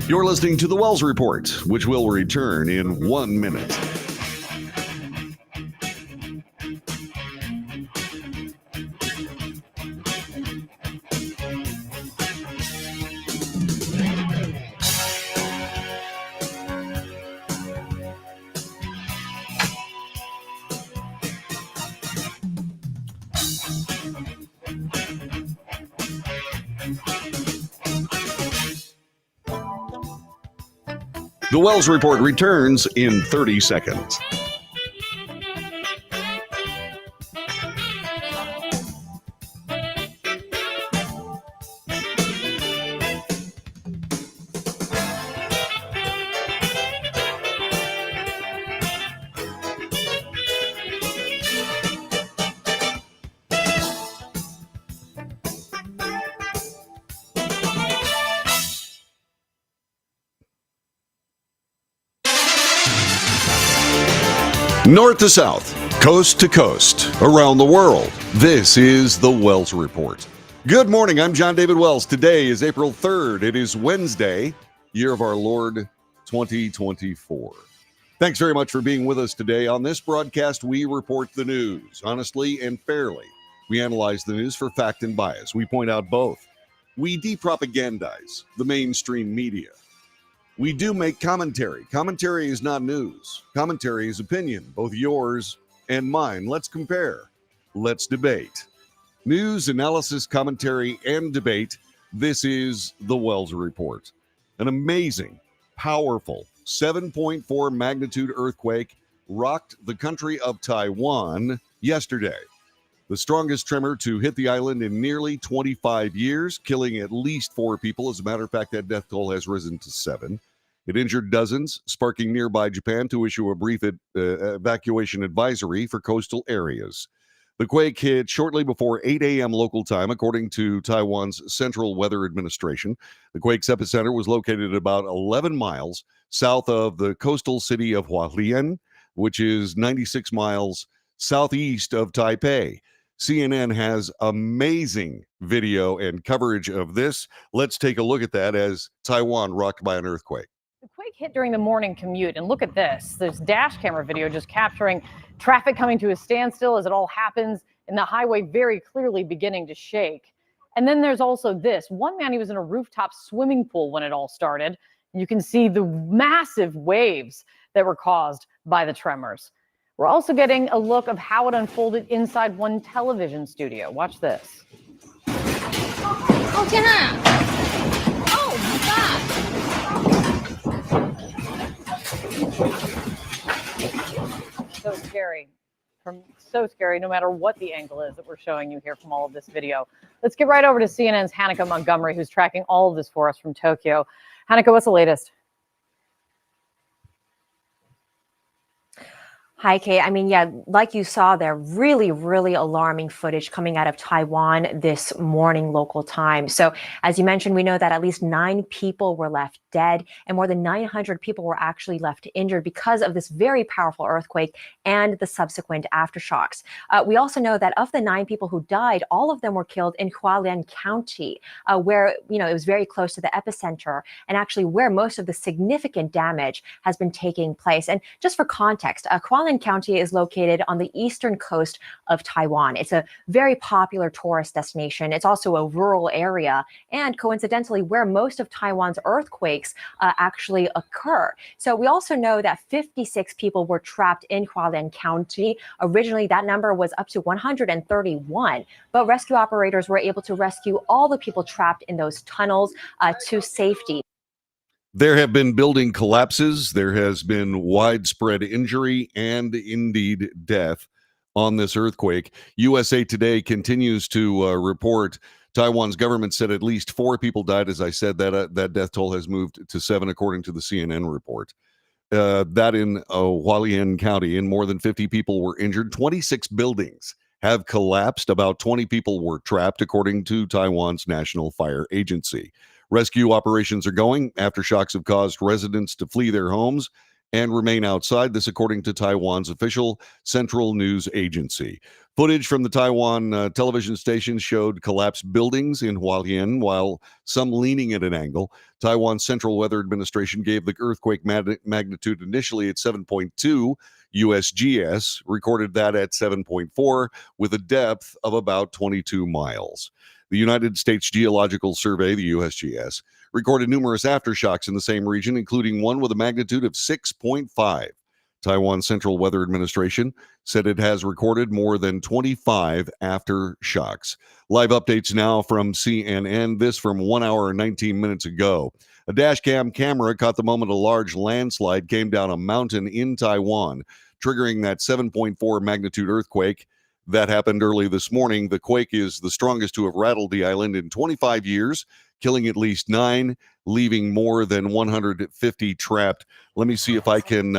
You're listening to The Wells Report, which will return in 1 minute. The Wells Report returns in 30 seconds. North to south, coast to coast, around the world, this is The Wells Report. Good morning, I'm John David Wells. Today is April 3rd. It is Wednesday, year of our Lord 2024. Thanks very much for being with us today. On this broadcast, we report the news honestly and fairly. We analyze the news for fact and bias. We point out both. We depropagandize the mainstream media. We do make commentary. Commentary is not news. Commentary is opinion, both yours and mine. Let's compare. Let's debate. News, analysis, commentary, and debate. This is The Wells Report. An amazing, powerful 7.4 magnitude earthquake rocked the country of Taiwan yesterday. The strongest tremor to hit the island in nearly 25 years, killing at least 4 people. As a matter of fact, that death toll has risen to 7. It injured dozens, sparking nearby Japan to issue a brief evacuation advisory for coastal areas. The quake hit shortly before 8 a.m. local time, according to Taiwan's Central Weather Administration. The quake's epicenter was located about 11 miles south of the coastal city of Hualien, which is 96 miles southeast of Taipei. CNN has amazing video and coverage of this. Let's take a look at that as Taiwan rocked by an earthquake. The quake hit during the morning commute, and look at this. There's dash camera video just capturing traffic coming to a standstill as it all happens, and the highway very clearly beginning to shake. And then there's also this. One man, he was in a rooftop swimming pool when it all started. You can see the massive waves that were caused by the tremors. We're also getting a look of how it unfolded inside one television studio. Watch this. Oh, 天哪! Oh my God! So scary. So scary, no matter what the angle is that we're showing you here from all of this video. Let's get right over to CNN's Hanneke Montgomery, who's tracking all of this for us from Tokyo. Hanneke, what's the latest? Hi, Kate. I mean, yeah, like you saw there, really, really alarming footage coming out of Taiwan this morning local time. So as you mentioned, we know that at least 9 people were left dead and more than 900 people were actually left injured because of this very powerful earthquake and the subsequent aftershocks. We also know that of the 9 people who died, all of them were killed in Hualien County, where, you know, it was very close to the epicenter and actually where most of the significant damage has been taking place. And just for context, Hualien County is located on the eastern coast of Taiwan. It's a very popular tourist destination. It's also a rural area and coincidentally where most of Taiwan's earthquakes actually occur. So we also know that 56 people were trapped in Hualien County. Originally, that number was up to 131, but rescue operators were able to rescue all the people trapped in those tunnels to safety. There have been building collapses. There has been widespread injury and indeed death on this earthquake. USA Today continues to report Taiwan's government said at least 4 people died. As I said, that death toll has moved to 7, according to the CNN report. That in Hualien County, and more than 50 people were injured. 26 buildings have collapsed. About 20 people were trapped, according to Taiwan's National Fire Agency. Rescue operations are going. Aftershocks have caused residents to flee their homes and remain outside. This, according to Taiwan's official Central News Agency. Footage from the Taiwan television station showed collapsed buildings in Hualien, while some leaning at an angle. Taiwan's Central Weather Administration gave the earthquake magnitude initially at 7.2 USGS, recorded that at 7.4 with a depth of about 22 miles. The United States Geological Survey, the USGS, recorded numerous aftershocks in the same region, including one with a magnitude of 6.5. Taiwan Central Weather Administration said it has recorded more than 25 aftershocks. Live updates now from CNN, this from 1 hour and 19 minutes ago. A dash cam camera caught the moment a large landslide came down a mountain in Taiwan, triggering that 7.4 magnitude earthquake that happened early this morning. The quake is the strongest to have rattled the island in 25 years, killing at least 9, leaving more than 150 trapped. Let me see if I can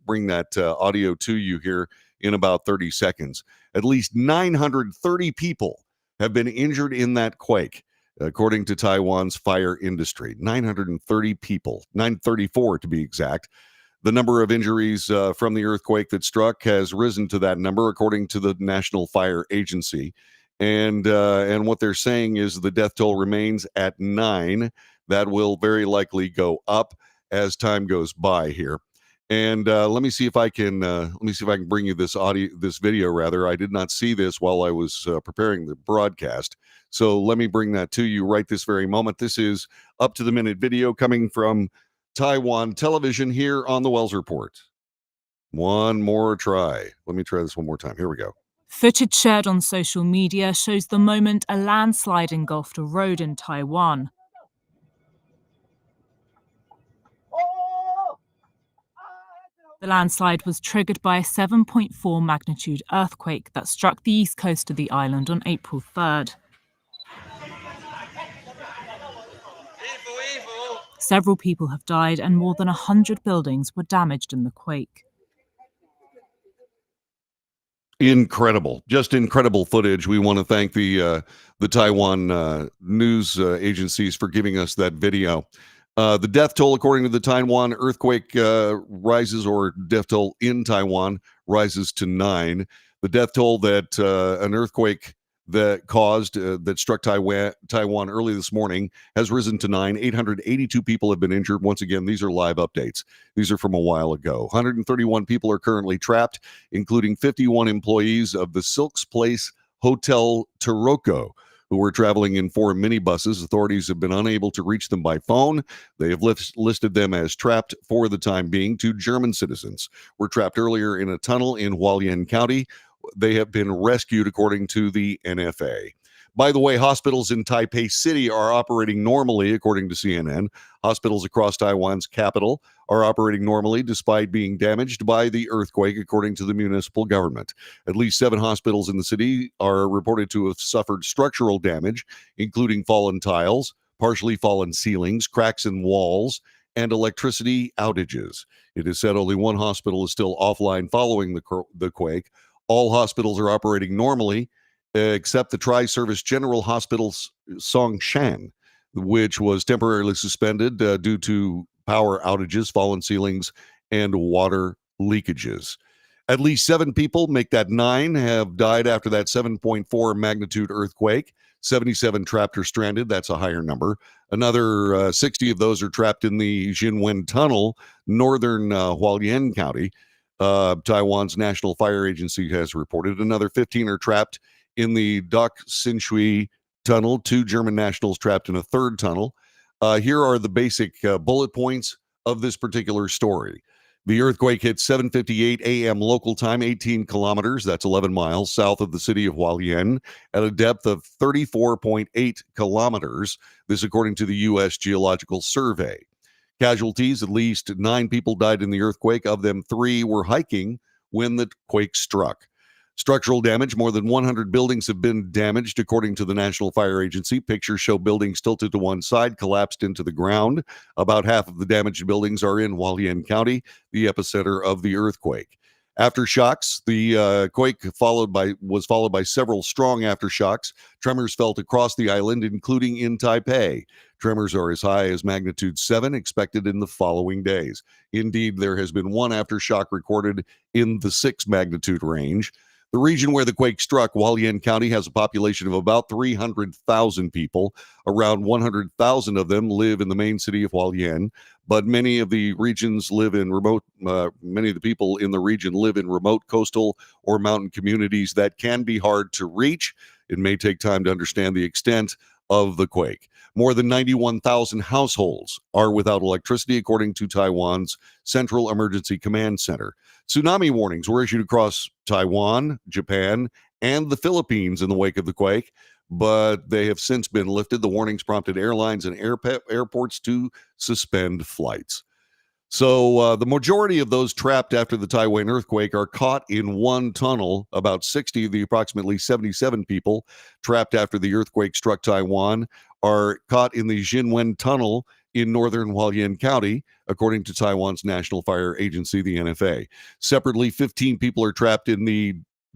bring that audio to you here in about 30 seconds. At least 930 people have been injured in that quake, according to Taiwan's fire industry. 930 people, 934 to be exact. The number of injuries from the earthquake that struck has risen to that number, according to the National Fire Agency. And what they're saying is the death toll remains at 9. That will very likely go up as time goes by here. And let me see if I can bring you this video rather. I did not see this while I was preparing the broadcast, so let me bring that to you right this very moment. This is up to the minute video coming from Taiwan television here on the Wells Report. One more try. Let me try this one more time. Here we go. Footage shared on social media shows the moment a landslide engulfed a road in Taiwan. The landslide was triggered by a 7.4 magnitude earthquake that struck the east coast of the island on April 3rd. Several people have died and more than 100 buildings were damaged in the quake. Incredible, just incredible footage. We want to thank the Taiwan news agencies for giving us that video. The death toll, according to the Taiwan earthquake, rises, or death toll in Taiwan rises to 9. The death toll that an earthquake that caused that struck Taiwan early this morning has risen to 9. 882 people have been injured. Once again, these are live updates. These are from a while ago. 131 people are currently trapped, including 51 employees of the Silks Place Hotel Taroko, who were traveling in 4 minibuses. Authorities have been unable to reach them by phone. They have listed them as trapped for the time being. 2 German citizens were trapped earlier in a tunnel in Hualien County. They have been rescued, according to the NFA. By the way, hospitals in Taipei City are operating normally, according to CNN. Hospitals across Taiwan's capital are operating normally despite being damaged by the earthquake, according to the municipal government. At least 7 hospitals in the city are reported to have suffered structural damage, including fallen tiles, partially fallen ceilings, cracks in walls, and electricity outages. It is said only 1 hospital is still offline following the quake. All hospitals are operating normally, except the Tri-Service General Hospital Songshan, which was temporarily suspended due to power outages, fallen ceilings, and water leakages. At least 7 people, make that 9, have died after that 7.4 magnitude earthquake. 77 trapped or stranded. That's a higher number. Another 60 of those are trapped in the Jinwen Tunnel, northern Hualien County. Taiwan's National Fire Agency has reported. Another 15 are trapped in the Dak Sinshui Tunnel. 2 German nationals trapped in a 3rd tunnel. Here are the basic bullet points of this particular story. The earthquake hit 7:58 a.m. local time, 18 kilometers, that's 11 miles, south of the city of Hualien, at a depth of 34.8 kilometers. This according to the U.S. Geological Survey. Casualties, at least 9 people died in the earthquake. Of them, 3 were hiking when the quake struck. Structural damage, more than 100 buildings have been damaged, according to the National Fire Agency. Pictures show buildings tilted to one side, collapsed into the ground. About half of the damaged buildings are in Hualien County, the epicenter of the earthquake. Aftershocks. The quake was followed by several strong aftershocks. Tremors felt across the island, including in Taipei. Tremors are as high as magnitude 7, expected in the following days. Indeed, there has been one aftershock recorded in the 6 magnitude range. The region where the quake struck, Hualien County, has a population of about 300,000 people. Around 100,000 of them live in the main city of Hualien, but many of the people in the region live in remote coastal or mountain communities that can be hard to reach. It may take time to understand the extent of the quake. More than 91,000 households are without electricity, according to Taiwan's Central Emergency Command Center. Tsunami warnings were issued across Taiwan, Japan, and the Philippines in the wake of the quake, but they have since been lifted. The warnings prompted airlines and airports to suspend flights. So the majority of those trapped after the Taiwan earthquake are caught in one tunnel. About 60 of the approximately 77 people trapped after the earthquake struck Taiwan are caught in the Jinwen Tunnel in northern Hualien County, according to Taiwan's National Fire Agency, the NFA. Separately, 15 people are trapped in the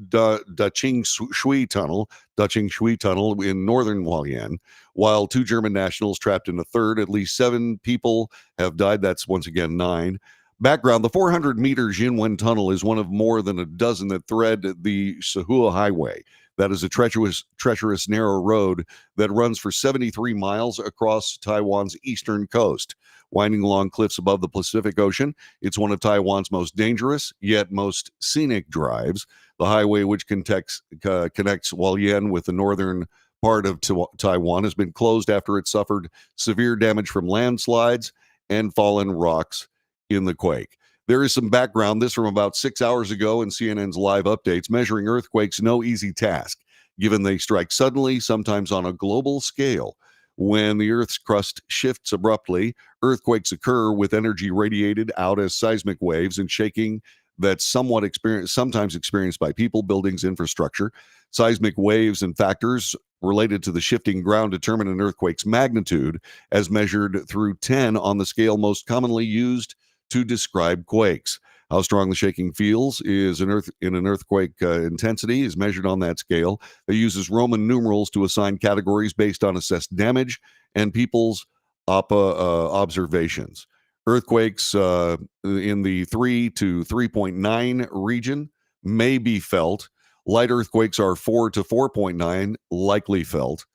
Daqing Shui Tunnel in northern Hualien, while 2 German nationals trapped in a third. At least 7 people have died. That's once again 9. Background: the 400-meter Jinwen Tunnel is one of more than a dozen that thread the Sahua Highway. That is a treacherous narrow road that runs for 73 miles across Taiwan's eastern coast, winding along cliffs above the Pacific Ocean. It's one of Taiwan's most dangerous, yet most scenic drives. The highway, which connects Hualien with the northern part of Taiwan, has been closed after it suffered severe damage from landslides and fallen rocks in the quake. There is some background. This from about 6 hours ago in CNN's live updates. Measuring earthquakes, no easy task, given they strike suddenly, sometimes on a global scale. When the Earth's crust shifts abruptly, earthquakes occur with energy radiated out as seismic waves and shaking that's sometimes experienced by people, buildings, infrastructure. Seismic waves and factors related to the shifting ground determine an earthquake's magnitude, as measured through 10 on the scale most commonly used to describe quakes. How strong the shaking feels in an earthquake intensity is measured on that scale. It uses Roman numerals to assign categories based on assessed damage and people's observations. Earthquakes in the 3 to 3.9 region may be felt. Light earthquakes are 4 to 4.9, likely felt.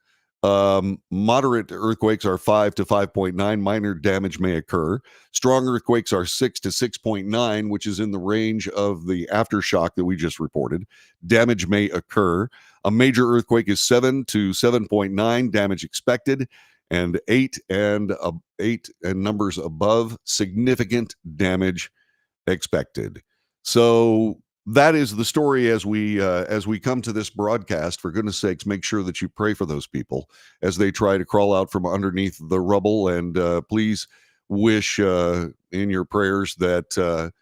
Moderate earthquakes are 5 to 5.9. Minor damage may occur. Strong earthquakes are 6 to 6.9, which is in the range of the aftershock that we just reported. Damage may occur. A major earthquake is 7 to 7.9, damage expected, and 8 and numbers above, significant damage expected. So that is the story as we come to this broadcast. For goodness sakes, make sure that you pray for those people as they try to crawl out from underneath the rubble, and please wish in your prayers that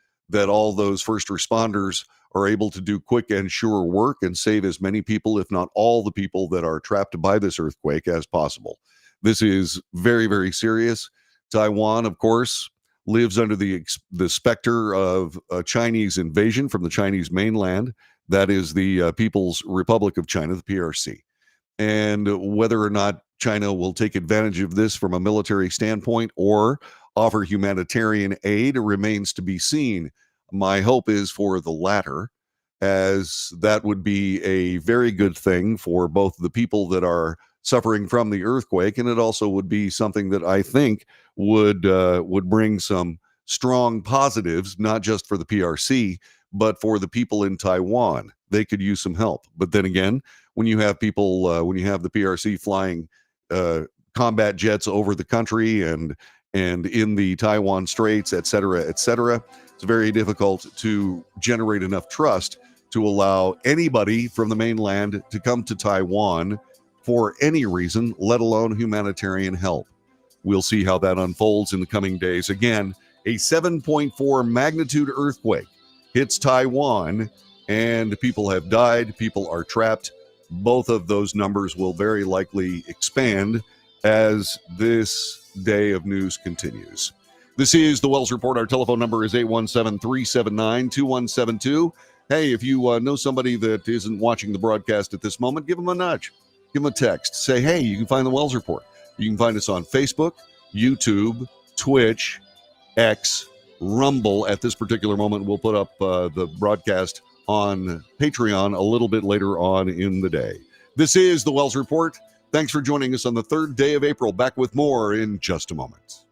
all those first responders are able to do quick and sure work and save as many people, if not all the people that are trapped by this earthquake, as possible. This is very, very serious. Taiwan, of course, lives under the specter of a Chinese invasion from the Chinese mainland. That is the People's Republic of China, the PRC. And whether or not China will take advantage of this from a military standpoint or offer humanitarian aid remains to be seen. My hope is for the latter, as that would be a very good thing for both the people that are suffering from the earthquake, and it also would be something that I think would bring some strong positives, not just for the PRC, but for the people in Taiwan. They could use some help. But then again, when you have people, when you have the PRC flying combat jets over the country and in the Taiwan Straits, et cetera, it's very difficult to generate enough trust to allow anybody from the mainland to come to Taiwan for any reason, let alone humanitarian help. We'll see how that unfolds in the coming days. Again, a 7.4 magnitude earthquake hits Taiwan, and people have died. People are trapped. Both of those numbers will very likely expand as this day of news continues. This is the Wells Report. Our telephone number is 817-379-2172. Hey, if you know somebody that isn't watching the broadcast at this moment, give them a nudge. Give them a text. Say, hey, you can find the Wells Report. You can find us on Facebook, YouTube, Twitch, X, Rumble. At this particular moment, we'll put up the broadcast on Patreon a little bit later on in the day. This is the Wells Report. Thanks for joining us on the third day of April. Back with more in just a moment.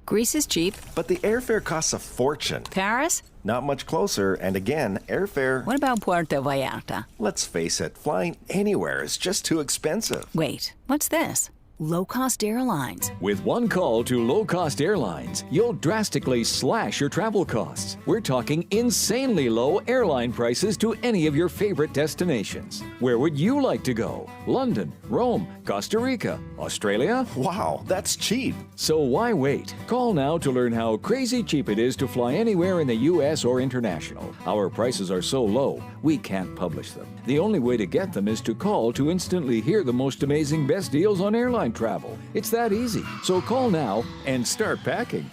Greece is cheap. But the airfare costs a fortune. Paris? Not much closer, and again, airfare... What about Puerto Vallarta? Let's face it, flying anywhere is just too expensive. Wait, what's this? Low-cost airlines. With one call to low-cost airlines, you'll drastically slash your travel costs. We're talking insanely low airline prices to any of your favorite destinations. Where would you like to go? London, Rome, Costa Rica, Australia? Wow, that's cheap. So why wait? Call now to learn how crazy cheap it is to fly anywhere in the U.S. or international. Our prices are so low, we can't publish them. The only way to get them is to call to instantly hear the most amazing best deals on airline travel. It's that easy. So call now and start packing.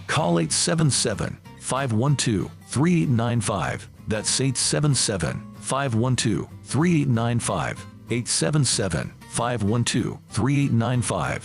Call 877-512-3895. That's 877-512-3895. 877-512-3895.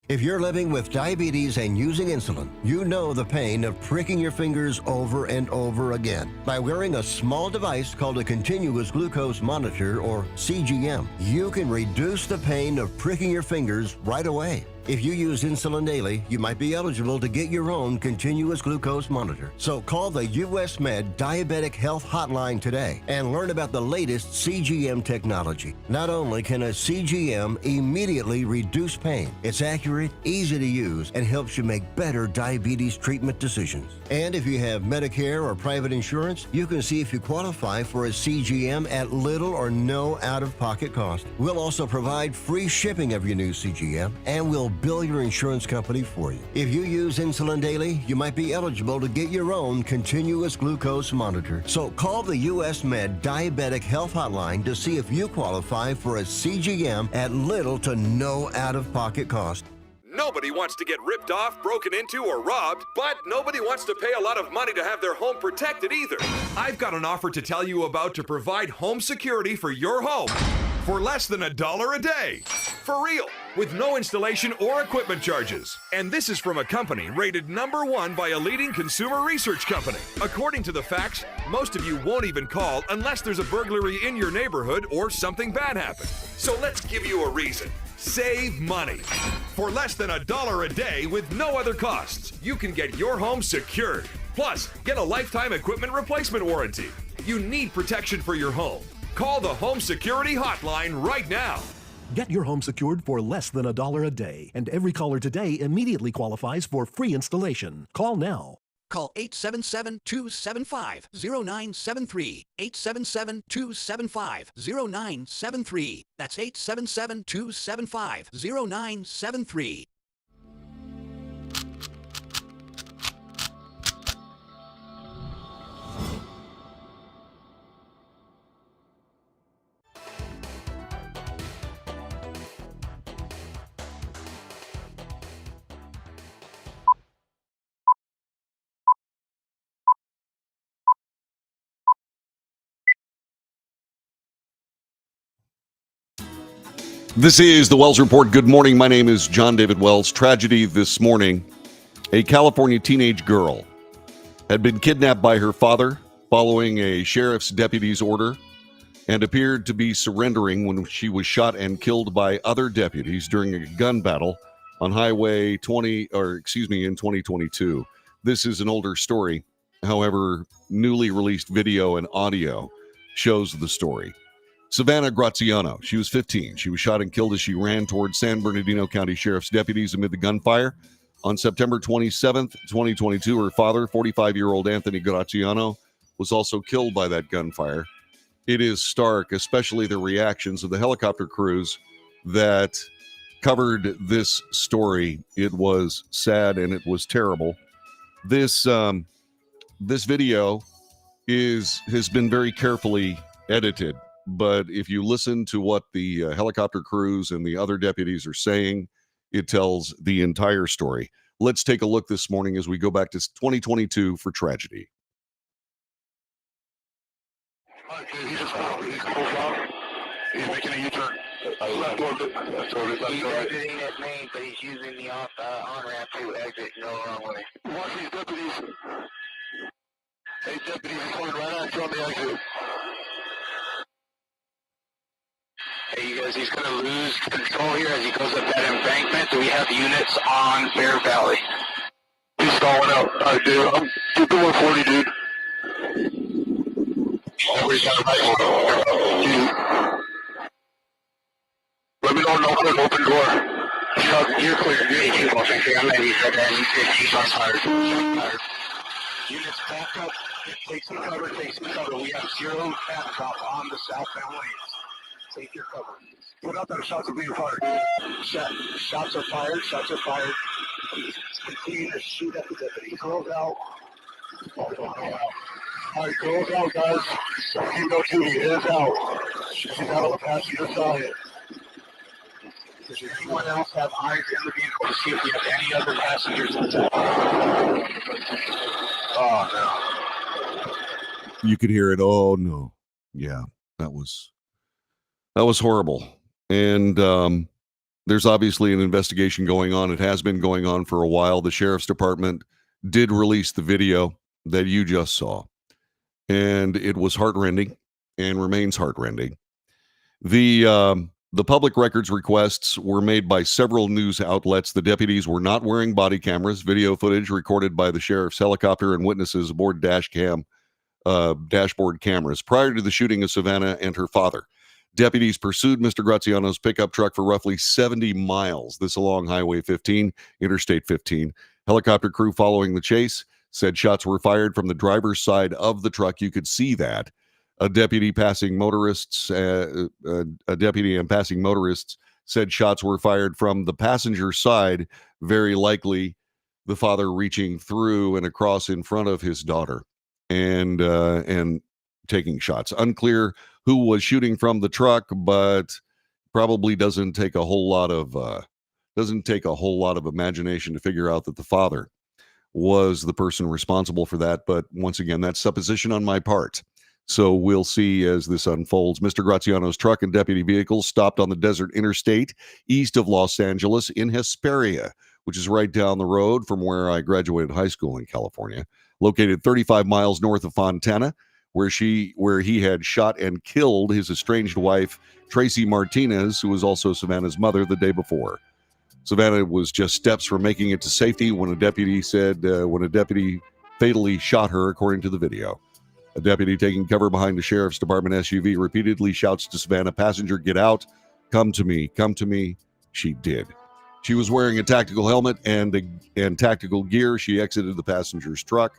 If you're living with diabetes and using insulin, you know the pain of pricking your fingers over and over again. By wearing a small device called a continuous glucose monitor, or CGM, you can reduce the pain of pricking your fingers right away. If you use insulin daily, you might be eligible to get your own continuous glucose monitor. So call the US Med Diabetic Health Hotline today and learn about the latest CGM technology. Not only can a CGM immediately reduce pain, it's accurate, easy to use, and helps you make better diabetes treatment decisions. And if you have Medicare or private insurance, you can see if you qualify for a CGM at little or no out-of-pocket cost. We'll also provide free shipping of your new CGM, and we'll bill your insurance company for you. If you use insulin daily, you might be eligible to get your own continuous glucose monitor. So call the US Med Diabetic Health Hotline to see if you qualify for a CGM at little to no out-of-pocket cost. Nobody wants to get ripped off, broken into, or robbed, but nobody wants to pay a lot of money to have their home protected either. I've got an offer to tell you about to provide home security for your home for less than $1 a day. For real, with no installation or equipment charges. And this is from a company rated #1 by a leading consumer research company. According to the facts, most of you won't even call unless there's a burglary in your neighborhood or something bad happened. So let's give you a reason. Save money. For less than $1 a day with no other costs, you can get your home secured. Plus, get a lifetime equipment replacement warranty. You need protection for your home. Call the Home Security Hotline right now. Get your home secured for less than $1 a day, and every caller today immediately qualifies for free installation. Call now. Call 877-275-0973. 877-275-0973. That's 877-275-0973. This is the Wells Report. Good morning. My name is John David Wells. Tragedy this morning. A California teenage girl had been kidnapped by her father following a sheriff's deputy's order and appeared to be surrendering when she was shot and killed by other deputies during a gun battle on Highway 20, in 2022. This is an older story. However, newly released video and audio shows the story. Savannah Graziano, she was 15. She was shot and killed as she ran toward San Bernardino County Sheriff's deputies amid the gunfire. On September 27th, 2022, her father, 45-year-old Anthony Graziano, was also killed by that gunfire. It is stark, especially the reactions of the helicopter crews that covered this story. It was sad and it was terrible. This video has been very carefully edited, but if you listen to what the helicopter crews and the other deputies are saying, it tells the entire story. Let's take a look this morning as we go back to 2022 for tragedy. He's making a U-turn. Left orbit. He's exiting that lane, but he's using the on-ramp to exit no wrong way. Watch these deputies. Hey, deputies, he's coming right at you on the exit. Hey, you guys, he's going to lose control here as he goes up that embankment. Do we have units on Bear Valley? He's stalling out. Dude, I'm keeping 140, dude. Everybody's got a rifle. Dude. Let me know, no quick, open door. You're clear. You're 2 I'm ready for that. He's on fire. Units back up. Take some cover, take some cover. We have 0 backdrop on the southbound lanes. Take your cover. Put out that shots are being fired. Shots are fired. Shots are fired. Continue to shoot at the deputy. Girls out. All right, girls out, guys. Female duty is out. She's out on the passenger side. Does anyone else have eyes in the vehicle to see if we have any other passengers inside? Oh, no. You could hear it. Oh, no. Yeah, that was horrible. And there's obviously an investigation going on. It has been going on for a while. The sheriff's department did release the video that you just saw. And it was heartrending and remains heartrending. The public records requests were made by several news outlets. The deputies were not wearing body cameras. Video footage recorded by the sheriff's helicopter and witnesses aboard dashboard cameras. Prior to the shooting of Savannah and her father, deputies pursued Mr. Graziano's pickup truck for roughly 70 miles. This along Highway 15, Interstate 15. Helicopter crew following the chase said shots were fired from the driver's side of the truck. You could see that. A deputy and passing motorists said shots were fired from the passenger side, very likely the father reaching through and across in front of his daughter and taking shots. Unclear who was shooting from the truck, but probably doesn't take a whole lot of imagination to figure out that the father was the person responsible for that. But once again, that's supposition on my part. So we'll see as this unfolds. Mr. Graziano's truck and deputy vehicles stopped on the desert interstate east of Los Angeles in Hesperia, which is right down the road from where I graduated high school in California, located 35 miles north of Fontana, where he had shot and killed his estranged wife, Tracy Martinez, who was also Savannah's mother, the day before. Savannah was just steps from making it to safety when a deputy fatally shot her, according to the video. A deputy taking cover behind the sheriff's department SUV repeatedly shouts to Savannah, "Passenger, get out. Come to me. Come to me." She did. She was wearing a tactical helmet and tactical gear. She exited the passenger's truck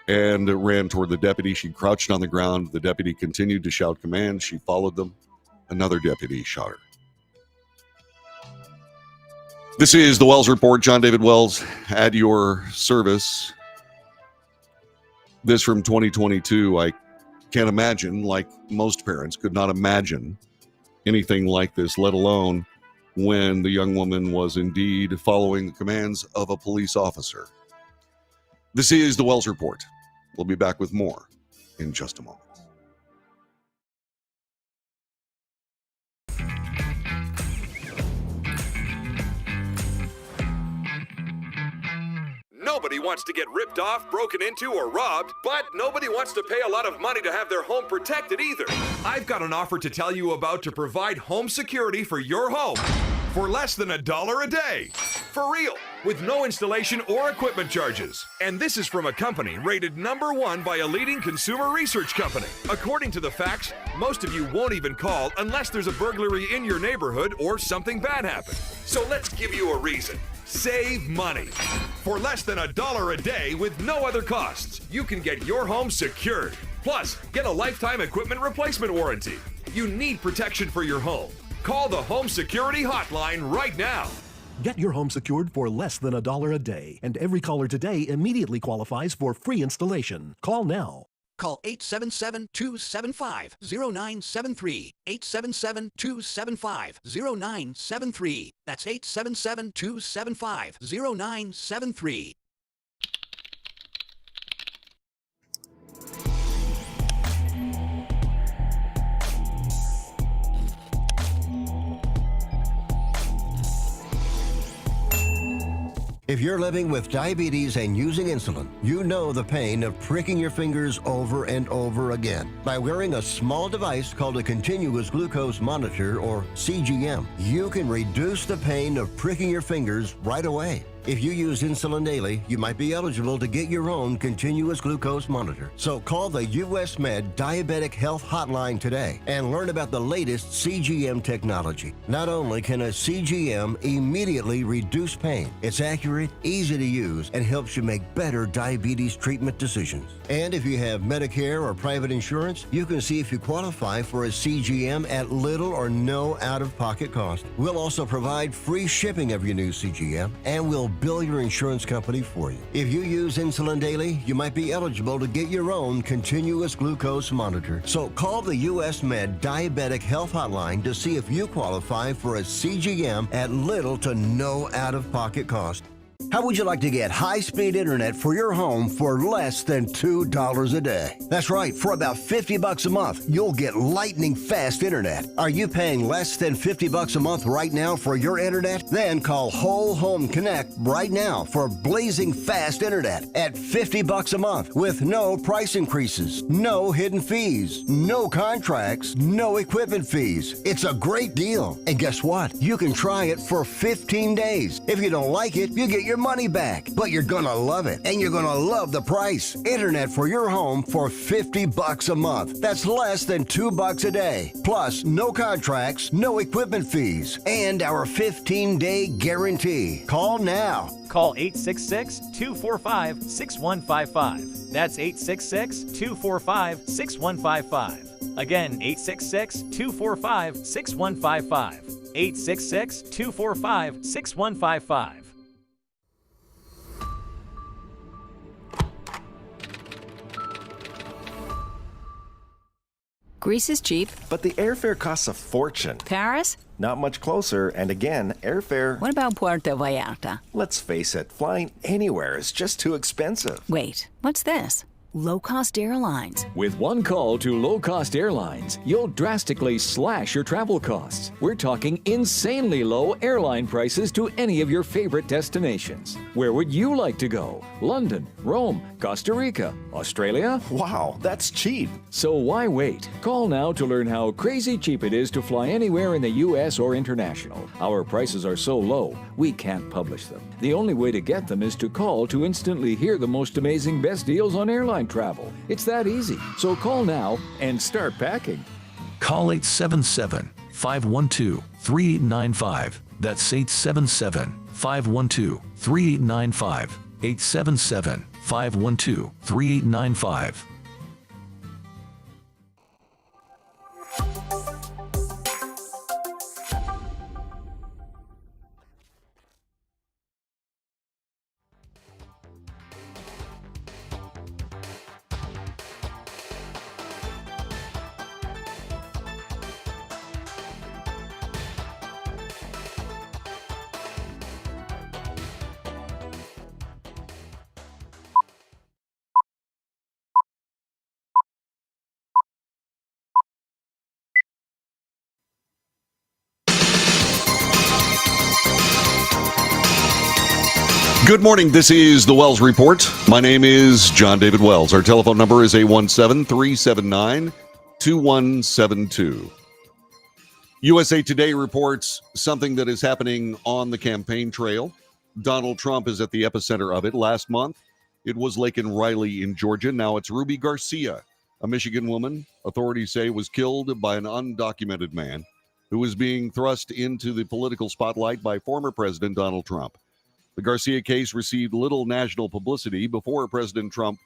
and ran toward the deputy. She crouched on the ground. The deputy continued to shout commands. She followed them. Another deputy shot her. This is the Wells Report. John David Wells at your service. This from 2022. I can't imagine, like most parents could not imagine anything like this, let alone when the young woman was indeed following the commands of a police officer. This is the Wells Report. We'll be back with more in just a moment. Nobody wants to get ripped off, broken into, or robbed, but nobody wants to pay a lot of money to have their home protected either. I've got an offer to tell you about to provide home security for your home for less than $1 a day. For real. with no installation or equipment charges. And this is from a company rated #1 by a leading consumer research company. According to the facts, most of you won't even call unless there's a burglary in your neighborhood or something bad happened. So let's give you a reason. Save money. For less than $1 a day with no other costs, you can get your home secured. Plus, get a lifetime equipment replacement warranty. You need protection for your home. Call the Home Security Hotline right now. Get your home secured for less than $1 a day, and every caller today immediately qualifies for free installation. Call now. Call 877-275-0973. 877-275-0973. That's 877-275-0973. If you're living with diabetes and using insulin, you know the pain of pricking your fingers over and over again. By wearing a small device called a continuous glucose monitor, or CGM, you can reduce the pain of pricking your fingers right away. If you use insulin daily, you might be eligible to get your own continuous glucose monitor. So call the US Med Diabetic Health Hotline today and learn about the latest CGM technology. Not only can a CGM immediately reduce pain, it's accurate, easy to use, and helps you make better diabetes treatment decisions. And if you have Medicare or private insurance, you can see if you qualify for a CGM at little or no out-of-pocket cost. We'll also provide free shipping of your new CGM, and we'll bill your insurance company for you. If you use insulin daily, you might be eligible to get your own continuous glucose monitor. So call the US Med Diabetic Health Hotline to see if you qualify for a CGM at little to no out-of-pocket cost. How would you like to get high-speed internet for your home for less than $2 a day? That's right, for about $50 a month, you'll get lightning fast internet. Are you paying less than $50 a month right now for your internet? Then call Whole Home Connect right now for blazing fast internet at $50 a month with no price increases, no hidden fees, no contracts, no equipment fees. It's a great deal. And guess what? You can try it for 15 days. If you don't like it, you get your money back, but you're gonna love it, and you're gonna love the price. Internet for your home for $50 a month. That's less than $2 a day. Plus, no contracts, no equipment fees, and our 15-day guarantee. Call now. Call 866-245-6155. That's 866-245-6155. Again, 866-245-6155. 866-245-6155. Greece is cheap. But the airfare costs a fortune. Paris? Not much closer, and again, airfare... What about Puerto Vallarta? Let's face it, flying anywhere is just too expensive. Wait, what's this? Low-cost airlines. With one call to low-cost airlines, you'll drastically slash your travel costs. We're talking insanely low airline prices to any of your favorite destinations. Where would you like to go? London, Rome, Costa Rica, Australia? Wow, that's cheap. So why wait? Call now to learn how crazy cheap it is to fly anywhere in the U.S. or international. Our prices are so low, we can't publish them. The only way to get them is to call to instantly hear the most amazing best deals on airline travel. It's that easy. So call now and start packing. Call 877-512-3895. That's 877-512-3895. 877-512-3895. Good morning. This is the Wells Report. My name is John David Wells. Our telephone number is 817-379-2172. USA Today reports something that is happening on the campaign trail. Donald Trump is at the epicenter of it. Last month, it was Laken Riley in Georgia. Now it's Ruby Garcia, a Michigan woman, authorities say was killed by an undocumented man who was being thrust into the political spotlight by former President Donald Trump. The Garcia case received little national publicity before President Trump,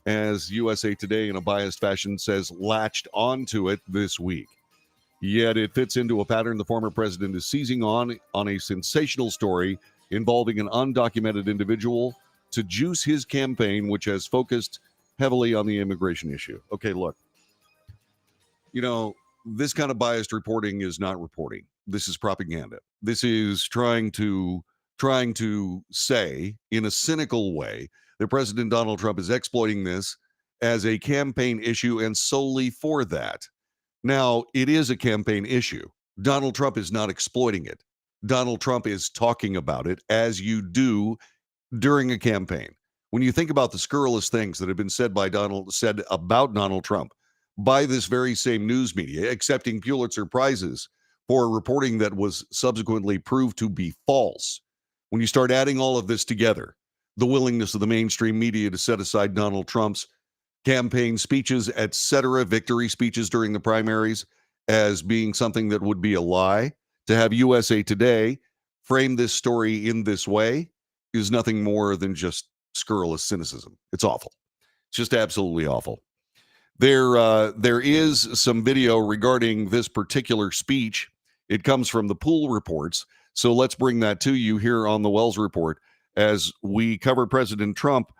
as USA Today in a biased fashion says, latched onto it this week. Yet it fits into a pattern the former president is seizing on a sensational story involving an undocumented individual to juice his campaign, which has focused heavily on the immigration issue. Okay, look, this kind of biased reporting is not reporting. This is propaganda. This is trying to say in a cynical way that President Donald Trump is exploiting this as a campaign issue and solely for that. Now, it is a campaign issue. Donald Trump is not exploiting it. Donald Trump is talking about it as you do during a campaign. When you think about the scurrilous things that have been said about Donald Trump by this very same news media, accepting Pulitzer Prizes for reporting that was subsequently proved to be false. When you start adding all of this together, the willingness of the mainstream media to set aside Donald Trump's campaign speeches, etc., victory speeches during the primaries as being something that would be a lie, to have USA Today frame this story in this way is nothing more than just scurrilous cynicism. It's awful. It's just absolutely awful. There is some video regarding this particular speech. It comes from the Pool Reports. So let's bring that to you here on the Wells Report as we cover President Trump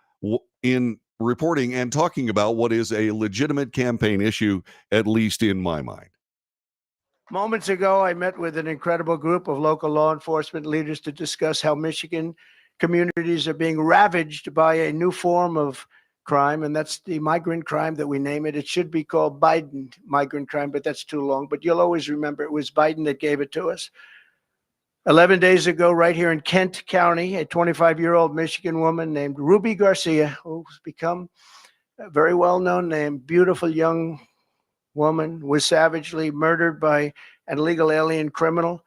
in reporting and talking about what is a legitimate campaign issue, at least in my mind. Moments ago, I met with an incredible group of local law enforcement leaders to discuss how Michigan communities are being ravaged by a new form of crime, and that's the migrant crime that we name it. It should be called Biden migrant crime, but that's too long. But you'll always remember it was Biden that gave it to us. 11 days ago, right here in Kent County, a 25-year-old Michigan woman named Ruby Garcia, who's become a very well-known name, beautiful young woman, was savagely murdered by an illegal alien criminal.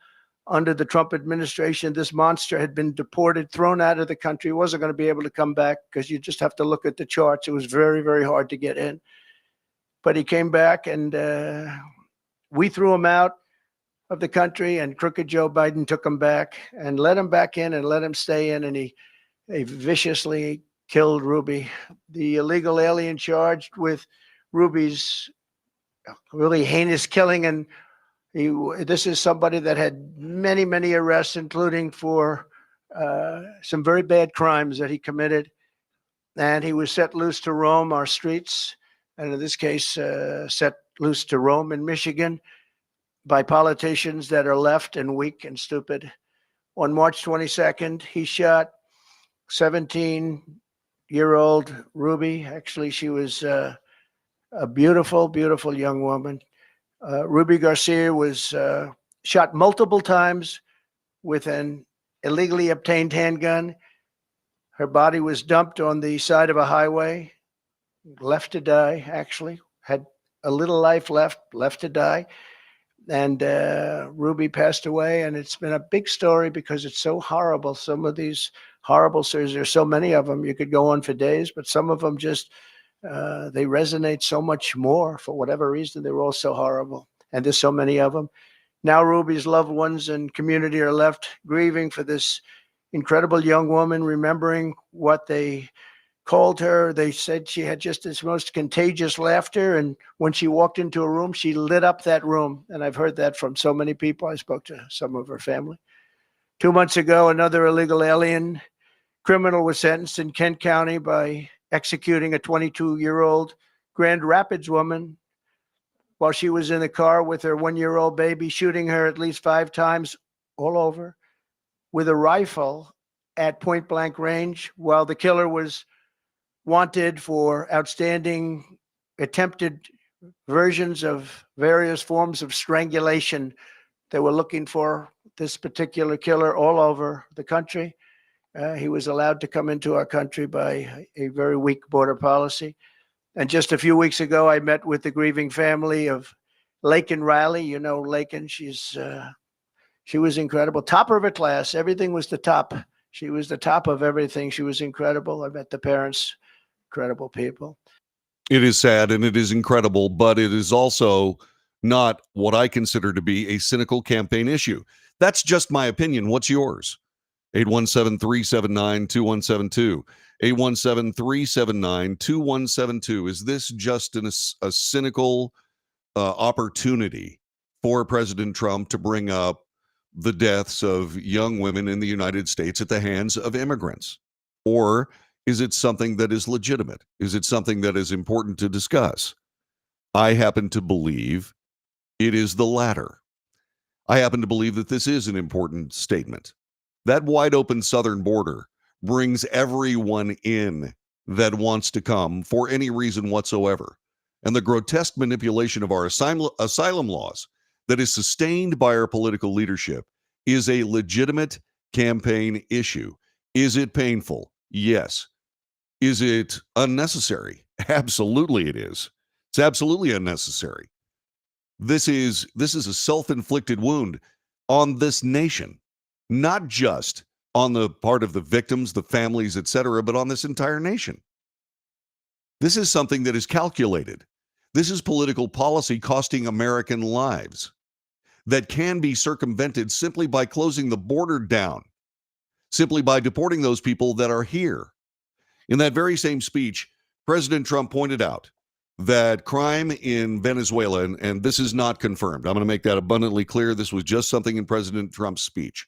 Under the Trump administration, this monster had been deported, thrown out of the country, wasn't going to be able to come back because you just have to look at the charts. It was very, very hard to get in. But he came back, and we threw him out of the country, and crooked Joe Biden took him back and let him back in and let him stay in, and he viciously killed Ruby. The illegal alien charged with Ruby's really heinous killing, and this is somebody that had many, many arrests, including for some very bad crimes that he committed, and he was set loose to roam our streets, and in this case, set loose to roam in Michigan by politicians that are left and weak and stupid. On March 22nd, he shot 17-year-old Ruby. Actually, she was a beautiful, beautiful young woman. Ruby Garcia was shot multiple times with an illegally obtained handgun. Her body was dumped on the side of a highway, left to die, actually. Had a little life left to die. And Ruby passed away, and it's been a big story because it's so horrible. Some of these horrible stories, there's so many of them, you could go on for days, but some of them just, they resonate so much more for whatever reason. They were all so horrible, and there's so many of them. Now Ruby's loved ones and community are left grieving for this incredible young woman, remembering what they called her. They said she had just this most contagious laughter, and when she walked into a room, she lit up that room. And I've heard that from so many people. I spoke to some of her family. 2 months ago, another illegal alien criminal was sentenced in Kent County by executing a 22-year-old Grand Rapids woman while she was in the car with her 1-year-old baby, shooting her at least 5 times all over with a rifle at point blank range, while the killer was wanted for outstanding attempted versions of various forms of strangulation. They were looking for this particular killer all over the country. He was allowed to come into our country by a very weak border policy. And just a few weeks ago, I met with the grieving family of Laken Riley. You know Laken, she was incredible, top of her class. Everything was the top. She was the top of everything. She was incredible. I met the parents, incredible people. It is sad and it is incredible, but it is also not what I consider to be a cynical campaign issue. That's just my opinion. What's yours? 817-379-2172. 817-379-2172. Is this just a cynical opportunity for President Trump to bring up the deaths of young women in the United States at the hands of immigrants? Or is it something that is legitimate? Is it something that is important to discuss? I happen to believe it is the latter. I happen to believe that this is an important statement. That wide open southern border brings everyone in that wants to come for any reason whatsoever. And the grotesque manipulation of our asylum laws that is sustained by our political leadership is a legitimate campaign issue. Is it painful? Yes. Is it unnecessary? Absolutely it is. It's absolutely unnecessary. This is a self-inflicted wound on this nation, not just on the part of the victims, the families, etc., but on this entire nation. This is something that is calculated. This is political policy costing American lives that can be circumvented simply by closing the border down, simply by deporting those people that are here. In that very same speech, President Trump pointed out that crime in Venezuela, and this is not confirmed. I'm going to make that abundantly clear. This was just something in President Trump's speech.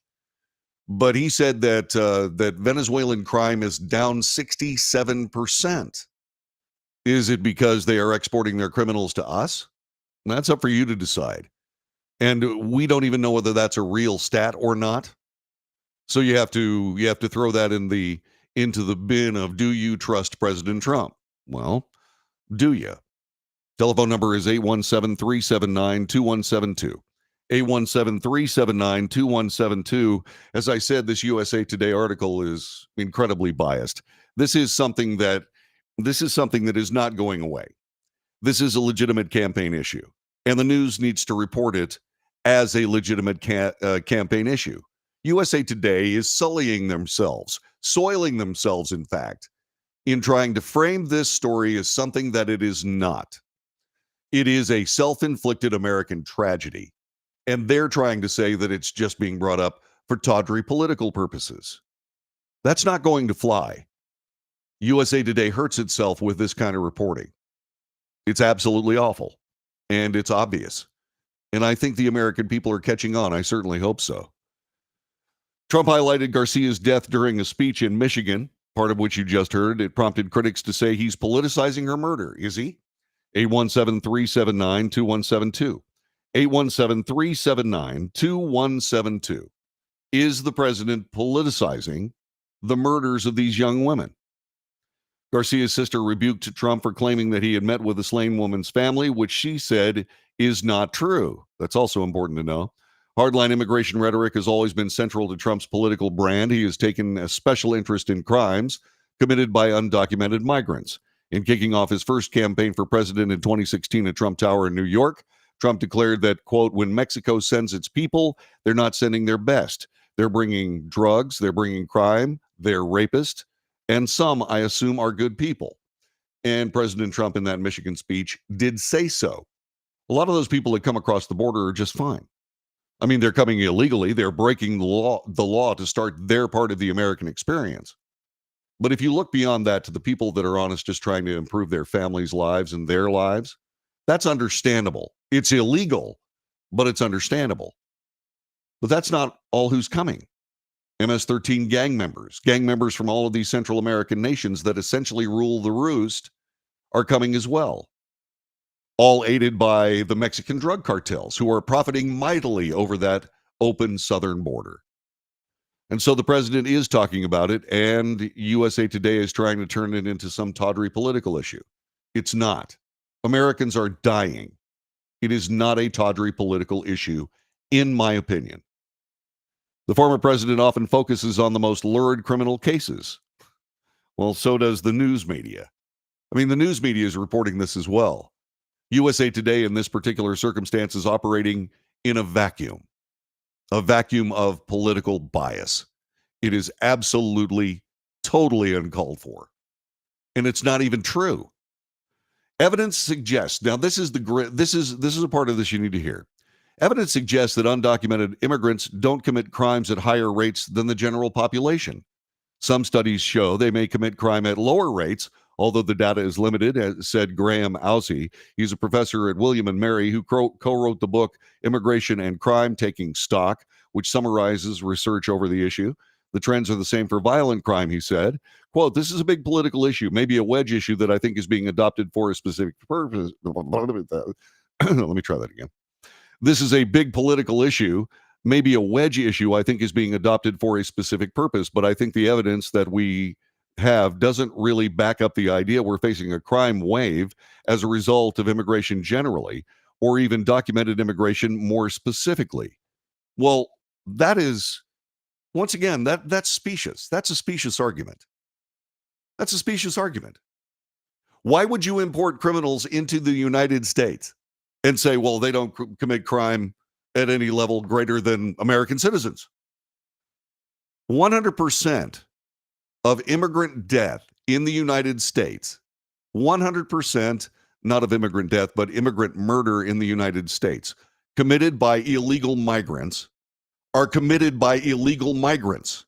But he said that that Venezuelan crime is down 67%. Is it because they are exporting their criminals to us? That's up for you to decide. And we don't even know whether that's a real stat or not. So you have to throw that into the bin of, do you trust President Trump? Well, do you? Telephone number is 817-379-2172. 817-379-2172. As I said, this USA Today article is incredibly biased. This is something that is not going away. This is a legitimate campaign issue, and the news needs to report it as a legitimate campaign issue. USA Today is soiling themselves, in fact, in trying to frame this story as something that it is not. It is a self-inflicted American tragedy, and they're trying to say that it's just being brought up for tawdry political purposes. That's not going to fly. USA Today hurts itself with this kind of reporting. It's absolutely awful, and it's obvious. And I think the American people are catching on. I certainly hope so. Trump highlighted Garcia's death during a speech in Michigan, part of which you just heard. It prompted critics to say he's politicizing her murder. Is he? 817-379-2172. 817-379-2172. Is the president politicizing the murders of these young women? Garcia's sister rebuked Trump for claiming that he had met with the slain woman's family, which she said is not true. That's also important to know. Hardline immigration rhetoric has always been central to Trump's political brand. He has taken a special interest in crimes committed by undocumented migrants. In kicking off his first campaign for president in 2016 at Trump Tower in New York, Trump declared that, quote, when Mexico sends its people, they're not sending their best. They're bringing drugs, they're bringing crime, they're rapists, and some, I assume, are good people. And President Trump in that Michigan speech did say so. A lot of those people that come across the border are just fine. I mean, they're coming illegally. They're breaking the law to start their part of the American experience. But if you look beyond that to the people that are honest, just trying to improve their families' lives and their lives, that's understandable. It's illegal, but it's understandable. But that's not all who's coming. MS-13 gang members from all of these Central American nations that essentially rule the roost are coming as well. All aided by the Mexican drug cartels, who are profiting mightily over that open southern border. And so the president is talking about it, and USA Today is trying to turn it into some tawdry political issue. It's not. Americans are dying. It is not a tawdry political issue, in my opinion. The former president often focuses on the most lurid criminal cases. Well, so does the news media. I mean, the news media is reporting this as well. USA Today, in this particular circumstance, is operating in a vacuum of political bias. It is absolutely, totally uncalled for. And it's not even true. Evidence suggests, now this is a part of this you need to hear. Evidence suggests that undocumented immigrants don't commit crimes at higher rates than the general population. Some studies show they may commit crime at lower rates, although the data is limited, as said Graham Aussie. He's a professor at William & Mary who co-wrote the book Immigration and Crime Taking Stock, which summarizes research over the issue. The trends are the same for violent crime, he said. Quote, this is a big political issue, maybe a wedge issue that I think is being adopted for a specific purpose. Let me try that again. This is a big political issue, maybe a wedge issue I think is being adopted for a specific purpose, but I think the evidence that we have doesn't really back up the idea we're facing a crime wave as a result of immigration generally, or even documented immigration more specifically. Well, that is, once again, that's specious. That's a specious argument. That's a specious argument. Why would you import criminals into the United States and say, well, they don't commit crime at any level greater than American citizens? 100% of immigrant death in the United States, 100% not of immigrant death, but immigrant murder in the United States, committed by illegal migrants, are committed by illegal migrants.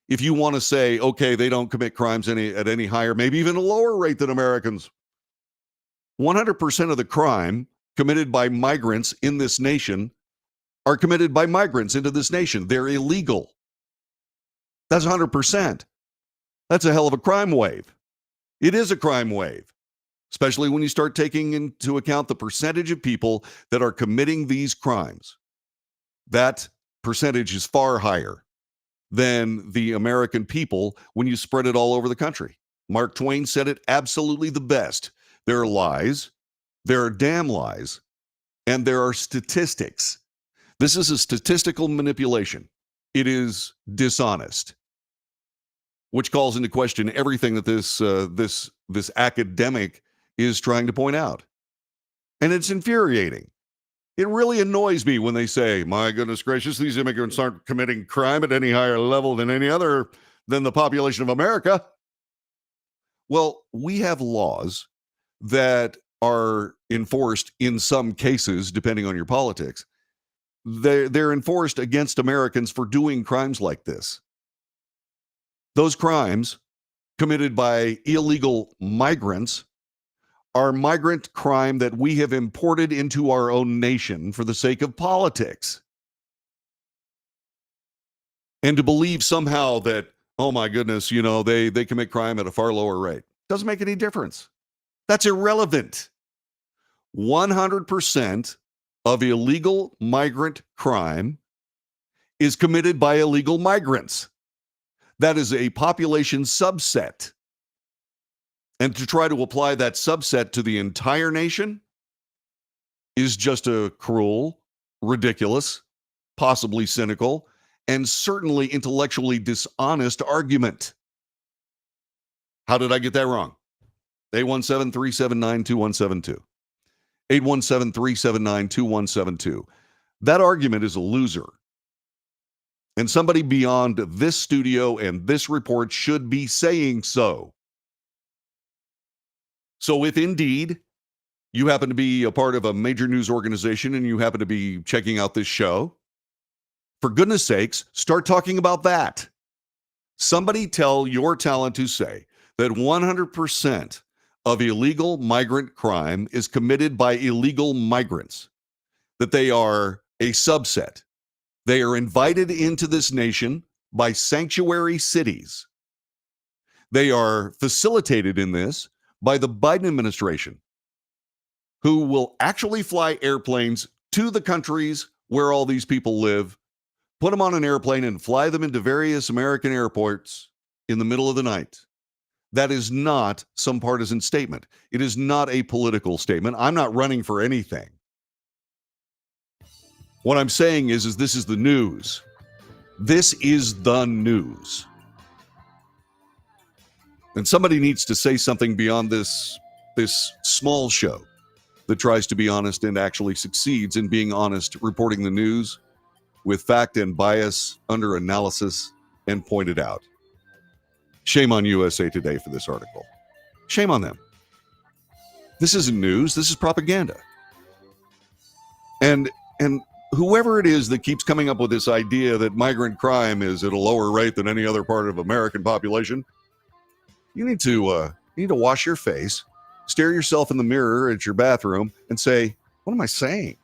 If you want to say, okay, they don't commit crimes at any higher, maybe even a lower rate than Americans, 100% of the crime committed by migrants in this nation are committed by migrants into this nation. They're illegal. That's 100%. That's a hell of a crime wave. It is a crime wave, especially when you start taking into account the percentage of people that are committing these crimes. That percentage is far higher than the American people when you spread it all over the country. Mark Twain said it absolutely the best. There are lies, there are damn lies, and there are statistics. This is a statistical manipulation. It is dishonest, which calls into question everything that this academic is trying to point out. And it's infuriating. It really annoys me when they say, my goodness gracious, these immigrants aren't committing crime at any higher level than the population of America. Well, we have laws that are enforced in some cases, depending on your politics. They're enforced against Americans for doing crimes like this. Those crimes committed by illegal migrants are migrant crime that we have imported into our own nation for the sake of politics. And to believe somehow that, oh my goodness, they commit crime at a far lower rate, doesn't make any difference. That's irrelevant. 100% of illegal migrant crime is committed by illegal migrants. That is a population subset. And to try to apply that subset to the entire nation is just a cruel, ridiculous, possibly cynical, and certainly intellectually dishonest argument. How did I get that wrong? 817-379-2172. 817-379-2172. That argument is a loser. And somebody beyond this studio and this report should be saying so. So if indeed you happen to be a part of a major news organization and you happen to be checking out this show, for goodness sakes, start talking about that. Somebody tell your talent to say that 100% of illegal migrant crime is committed by illegal migrants, that they are a subset. They are invited into this nation by sanctuary cities. They are facilitated in this by the Biden administration, who will actually fly airplanes to the countries where all these people live, put them on an airplane and fly them into various American airports in the middle of the night. That is not some partisan statement. It is not a political statement. I'm not running for anything. What I'm saying is this is the news. This is the news. And somebody needs to say something beyond this small show that tries to be honest and actually succeeds in being honest, reporting the news with fact and bias under analysis and pointed out. Shame on USA Today for this article. Shame on them. This isn't news. This is propaganda. And whoever it is that keeps coming up with this idea that migrant crime is at a lower rate than any other part of American population, you need to wash your face, stare yourself in the mirror at your bathroom, and say, "What am I saying?"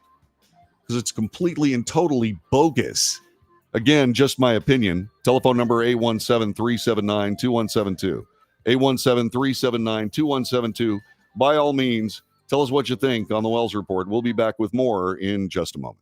Because it's completely and totally bogus. Again, just my opinion. Telephone number 817-379-2172. 817-379-2172. By all means, tell us what you think on the Wells Report. We'll be back with more in just a moment.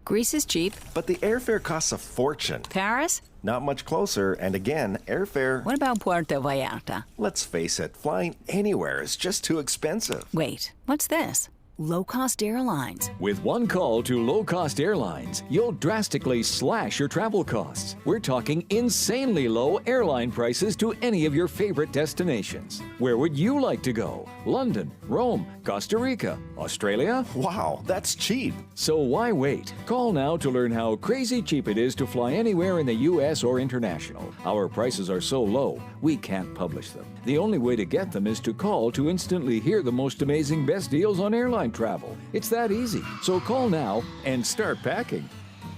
Greece is cheap. But the airfare costs a fortune. Paris? Not much closer, and again, airfare... What about Puerto Vallarta? Let's face it, flying anywhere is just too expensive. Wait, what's this? Low-cost airlines. With one call to low-cost airlines, you'll drastically slash your travel costs. We're talking insanely low airline prices to any of your favorite destinations. Where would you like to go? London, Rome, Costa Rica, Australia? Wow, that's cheap. So why wait? Call now to learn how crazy cheap it is to fly anywhere in the U.S. or international. Our prices are so low, we can't publish them. The only way to get them is to call to instantly hear the most amazing best deals on airline travel. It's that easy. So call now and start packing.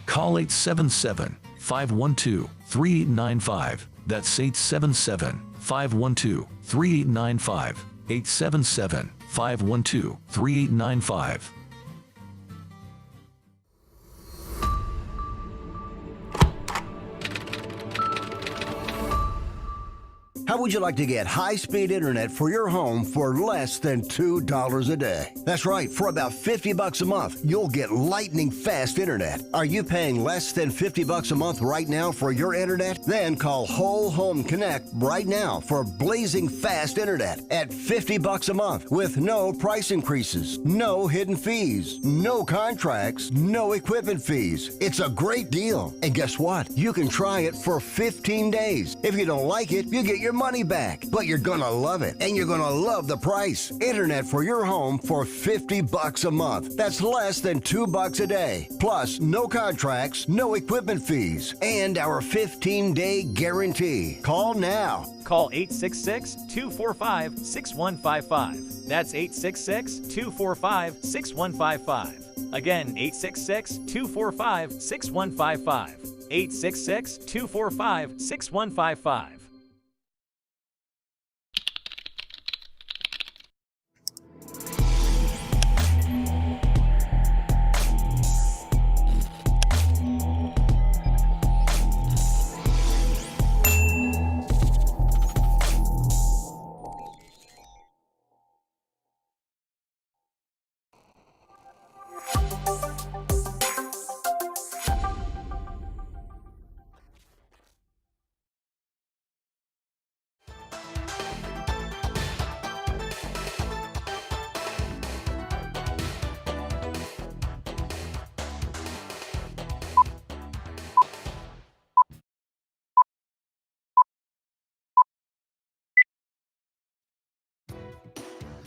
Call 877-512-3895. That's 877-512-3895. 877-512-3895. How would you like to get high-speed internet for your home for less than $2 a day? That's right, for about $50 a month, you'll get lightning-fast internet. Are you paying less than $50 a month right now for your internet? Then call Whole Home Connect right now for blazing fast internet at $50 a month with no price increases, no hidden fees, no contracts, no equipment fees. It's a great deal. And guess what? You can try it for 15 days. If you don't like it, you get your money back, but you're gonna love it, and you're gonna love the price. Internet for your home for $50 a month. That's less than $2 a day. Plus, no contracts, no equipment fees, and our 15-day guarantee. Call now. Call 866-245-6155. That's 866-245-6155. Again, 866-245-6155. 866-245-6155.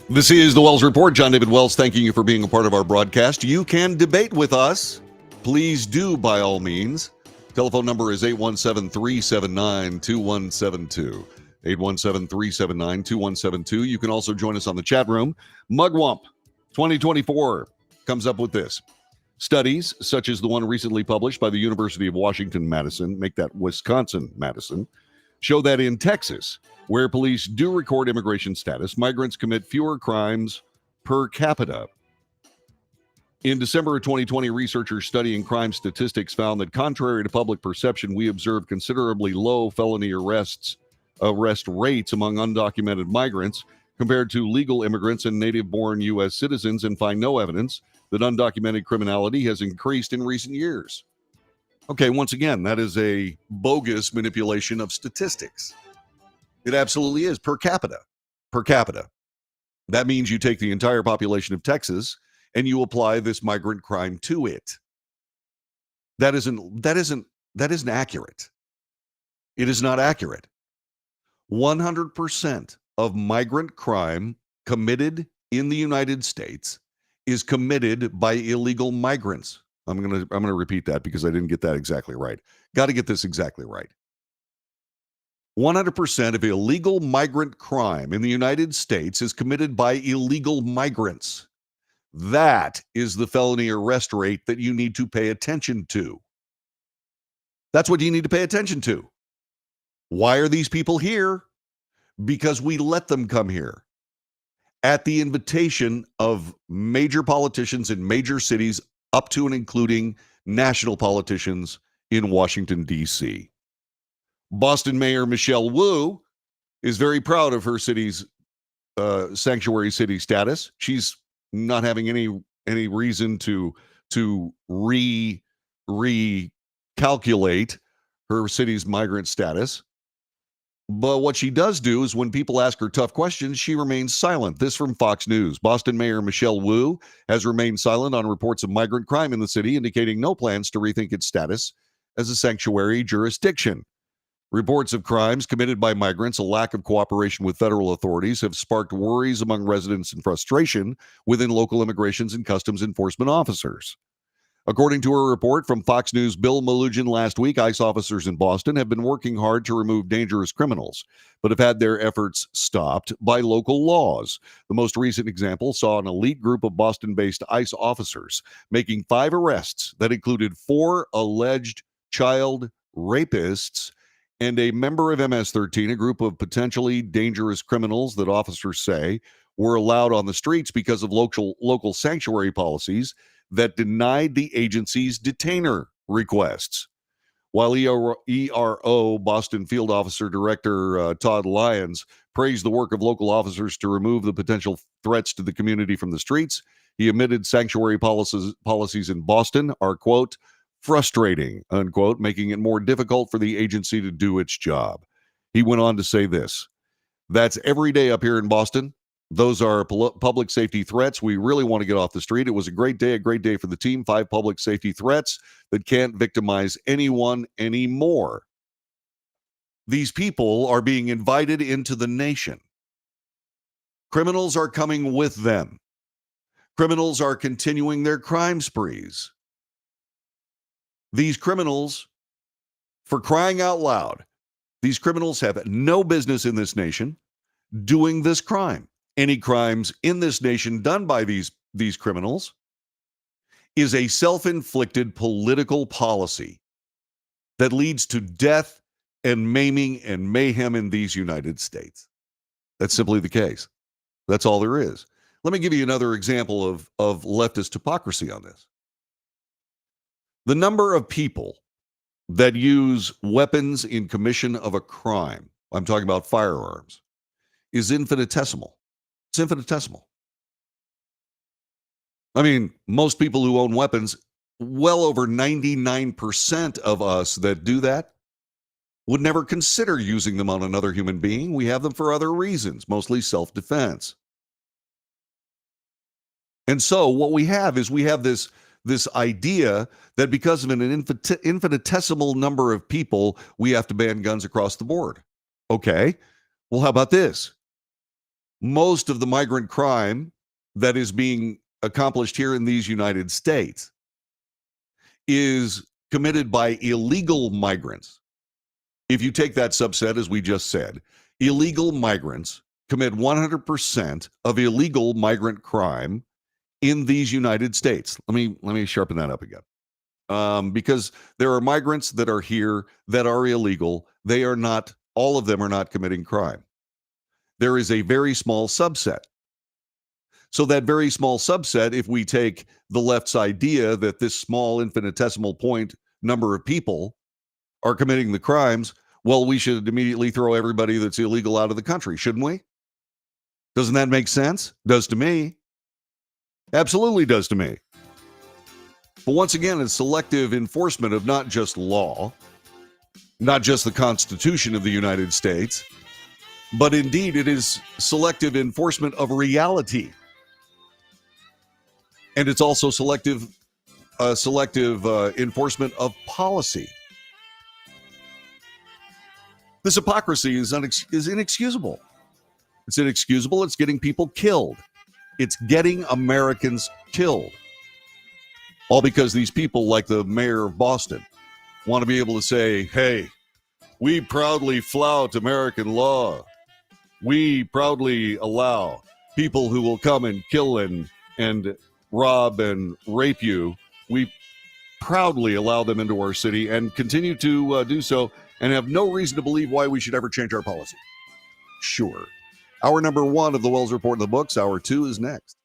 This is the Wells Report. John David Wells thanking you for being a part of our broadcast. You can debate with us. Please do, by all means. Telephone number is 817-379-2172. 817-379-2172. You can also join us on the chat room. Mugwump 2024 comes up with this. Studies, such as the one recently published by the University of Washington-Madison, make that Wisconsin-Madison, show that in Texas, where police do record immigration status, migrants commit fewer crimes per capita. In December of 2020, researchers studying crime statistics found that contrary to public perception, we observed considerably low felony arrest rates among undocumented migrants compared to legal immigrants and native-born U.S. citizens, and find no evidence that undocumented criminality has increased in recent years. Okay, once again, that is a bogus manipulation of statistics. It absolutely is per capita. Per capita. That means you take the entire population of Texas and you apply this migrant crime to it. That isn't accurate. It is not accurate. 100% of migrant crime committed in the United States is committed by illegal migrants. I'm going to repeat that because I didn't get that exactly right. Got to get this exactly right. 100% of illegal migrant crime in the United States is committed by illegal migrants. That is the felony arrest rate that you need to pay attention to. That's what you need to pay attention to. Why are these people here? Because we let them come here at the invitation of major politicians in major cities, up to and including national politicians in Washington, D.C. Boston Mayor Michelle Wu is very proud of her city's sanctuary city status. She's not having any reason to recalculate her city's migrant status. But what she does do is when people ask her tough questions, she remains silent. This from Fox News. Boston Mayor Michelle Wu has remained silent on reports of migrant crime in the city, indicating no plans to rethink its status as a sanctuary jurisdiction. Reports of crimes committed by migrants, a lack of cooperation with federal authorities, have sparked worries among residents and frustration within local immigrations and customs enforcement officers. According to a report from Fox News' Bill Melugin last week, ICE officers in Boston have been working hard to remove dangerous criminals, but have had their efforts stopped by local laws. The most recent example saw an elite group of Boston-based ICE officers making 5 arrests that included 4 alleged child rapists and a member of MS-13, a group of potentially dangerous criminals that officers say were allowed on the streets because of local sanctuary policies that denied the agency's detainer requests. While ERO Boston Field Officer Director Todd Lyons praised the work of local officers to remove the potential threats to the community from the streets, he admitted sanctuary policies in Boston are, quote, frustrating, unquote, making it more difficult for the agency to do its job. He went on to say this: that's every day up here in Boston. Those are public safety threats. We really want to get off the street. It was a great day for the team. 5 public safety threats that can't victimize anyone anymore. These people are being invited into the nation. Criminals are coming with them. Criminals are continuing their crime sprees. These criminals, for crying out loud, these criminals have no business in this nation doing this crime. Any crimes in this nation done by these criminals is a self-inflicted political policy that leads to death and maiming and mayhem in these United States. That's simply the case. That's all there is. Let me give you another example of leftist hypocrisy on this. The number of people that use weapons in commission of a crime, I'm talking about firearms, is infinitesimal. It's infinitesimal. I mean, most people who own weapons, well over 99% of us that do that, would never consider using them on another human being. We have them for other reasons, mostly self-defense. And so what we have is this idea that because of an infinitesimal number of people, we have to ban guns across the board. Okay, well, how about this? Most of the migrant crime that is being accomplished here in these United States is committed by illegal migrants. If you take that subset, as we just said, illegal migrants commit 100% of illegal migrant crime in these United States. Let me sharpen that up again. Because there are migrants that are here that are illegal. All of them are not committing crime. There is a very small subset. So that very small subset, if we take the left's idea that this small infinitesimal point number of people are committing the crimes, well, we should immediately throw everybody that's illegal out of the country, shouldn't we? Doesn't that make sense? Does to me. Absolutely does to me. But once again, it's selective enforcement of not just law, not just the Constitution of the United States, but indeed it is selective enforcement of reality. And it's also selective enforcement of policy. This hypocrisy is inexcusable. It's inexcusable. It's getting people killed. It's getting Americans killed. All because these people like the mayor of Boston want to be able to say, hey, we proudly flout American law. We proudly allow people who will come and kill and rob and rape you. We proudly allow them into our city and continue to do so and have no reason to believe why we should ever change our policy. Sure. Hour number 1 of the Wells Report in the books. Hour 2 is next.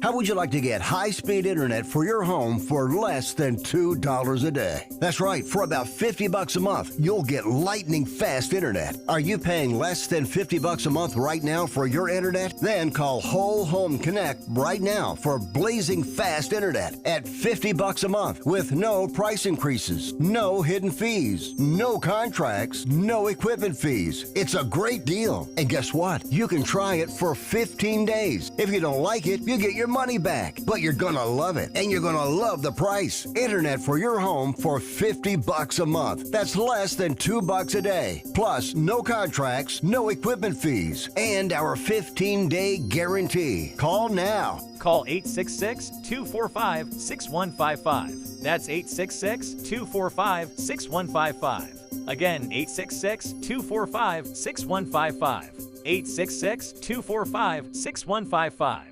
How would you like to get high-speed internet for your home for less than $2 a day? That's right, for about $50 a month, you'll get lightning fast internet. Are you paying less than $50 a month right now for your internet? Then call Whole Home Connect right now for blazing fast internet at $50 a month with no price increases, no hidden fees, no contracts, no equipment fees. It's a great deal. And guess what? You can try it for 15 days. If you don't like it, you get your money back, but you're gonna love it, and you're gonna love the price. Internet for your home for $50 a month. That's less than $2 a day. Plus, no contracts, no equipment fees, and our 15-day guarantee. Call now. Call 866-245-6155. That's 866-245-6155. Again, 866-245-6155. 866-245-6155.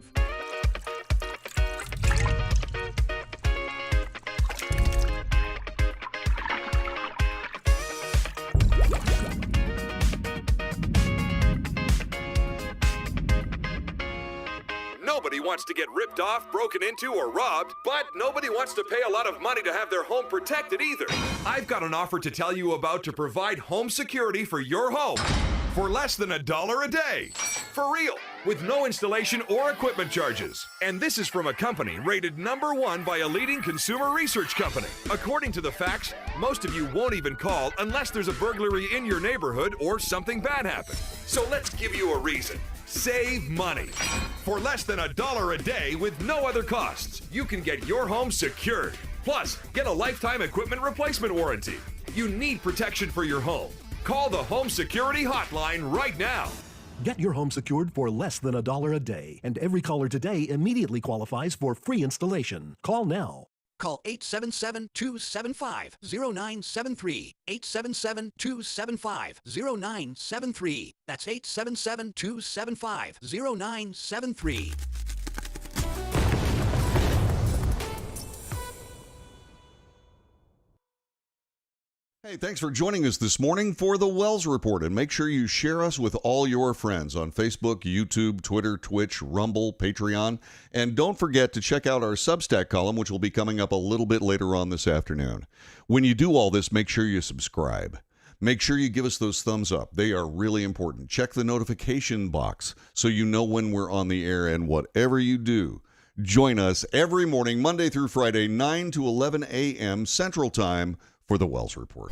Nobody wants to get ripped off, broken into, or robbed, but nobody wants to pay a lot of money to have their home protected either. I've got an offer to tell you about to provide home security for your home for less than $1 a day. For real, with no installation or equipment charges. And this is from a company rated #1 by a leading consumer research company. According to the facts, most of you won't even call unless there's a burglary in your neighborhood or something bad happened. So let's give you a reason. Save money. For less than $1 a day with no other costs, you can get your home secured. Plus, get a lifetime equipment replacement warranty. You need protection for your home. Call the Home Security Hotline right now. Get your home secured for less than $1 a day, and every caller today immediately qualifies for free installation. Call now. Call 877-275-0973. 877-275-0973. That's 877-275-0973. Hey, thanks for joining us this morning for the Wells Report, and make sure you share us with all your friends on Facebook, YouTube, Twitter, Twitch, Rumble, Patreon, and don't forget to check out our Substack column, which will be coming up a little bit later on this afternoon. When you do all this, make sure you subscribe. Make sure you give us those thumbs up. They are really important. Check the notification box so you know when we're on the air, and whatever you do, join us every morning, Monday through Friday, 9 to 11 a.m. Central Time, for the Wells Report.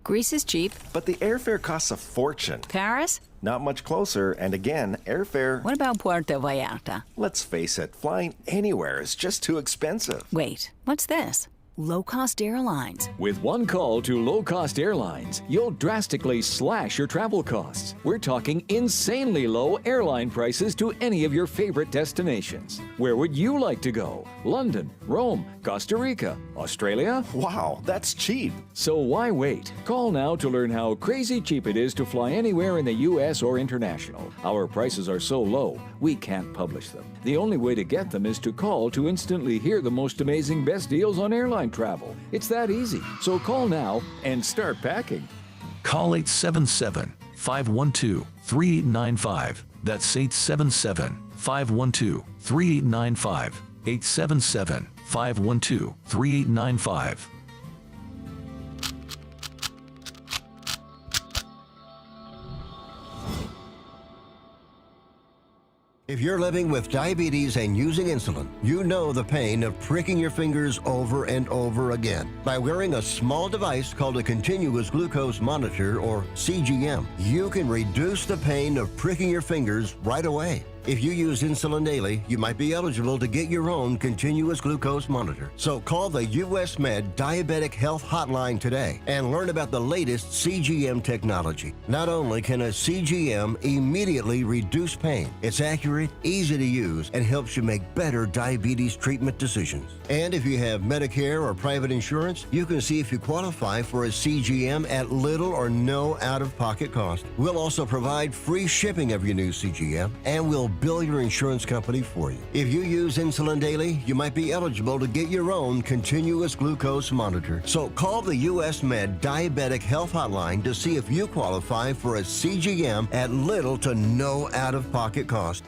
Greece is cheap. But the airfare costs a fortune. Paris? Not much closer, and again, airfare... What about Puerto Vallarta? Let's face it, flying anywhere is just too expensive. Wait, what's this? Low-cost airlines. With one call to low-cost airlines, you'll drastically slash your travel costs. We're talking insanely low airline prices to any of your favorite destinations. Where would you like to go? London, Rome, Costa Rica, Australia? Wow, that's cheap. So why wait? Call now to learn how crazy cheap it is to fly anywhere in the U.S. or international. Our prices are so low, we can't publish them. The only way to get them is to call to instantly hear the most amazing best deals on airline travel. It's that easy. So call now and start packing. Call 877-512-3895. That's 877-512-3895. 877-512-3895. If you're living with diabetes and using insulin, you know the pain of pricking your fingers over and over again. By wearing a small device called a continuous glucose monitor, or CGM, you can reduce the pain of pricking your fingers right away. If you use insulin daily, you might be eligible to get your own continuous glucose monitor. So call the US Med Diabetic Health Hotline today and learn about the latest CGM technology. Not only can a CGM immediately reduce pain, it's accurate, easy to use, and helps you make better diabetes treatment decisions. And if you have Medicare or private insurance, you can see if you qualify for a CGM at little or no out-of-pocket cost. We'll also provide free shipping of your new CGM, and we'll bill your insurance company for you. If you use insulin daily, you might be eligible to get your own continuous glucose monitor. So call the US Med Diabetic Health Hotline to see if you qualify for a CGM at little to no out-of-pocket cost.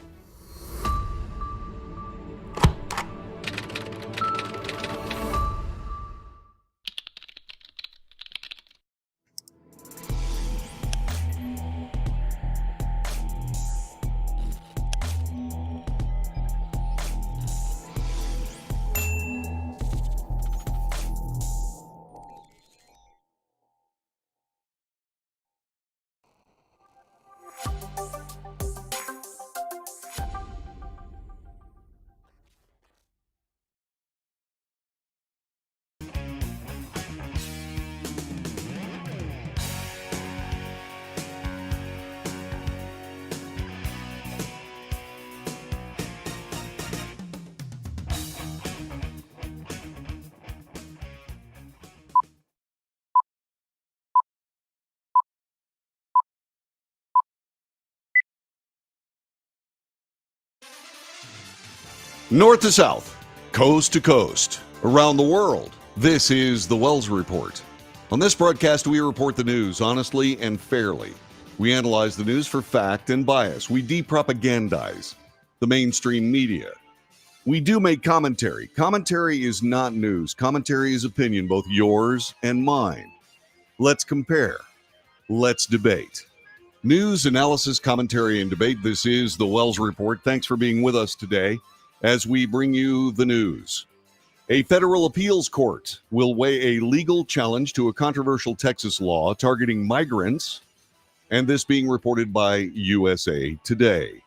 North to south, coast to coast, around the world, this is the Wells Report. On this broadcast, we report the news honestly and fairly. We analyze the news for fact and bias. We depropagandize the mainstream media. We do make commentary. Commentary is not news. Commentary is opinion, both yours and mine. Let's compare. Let's debate. News, analysis, commentary, and debate. This is the Wells Report. Thanks for being with us today as we bring you the news. A federal appeals court will weigh a legal challenge to a controversial Texas law targeting migrants, and this being reported by USA Today.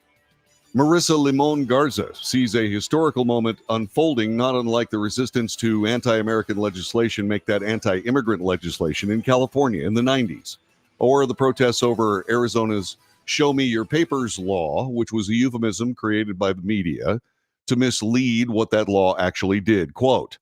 Marissa Limon Garza sees a historical moment unfolding, not unlike the resistance to anti-American legislation, make that anti-immigrant legislation in California in the 90s, or the protests over Arizona's Show Me Your Papers law, which was a euphemism created by the media to mislead what that law actually did. Quote,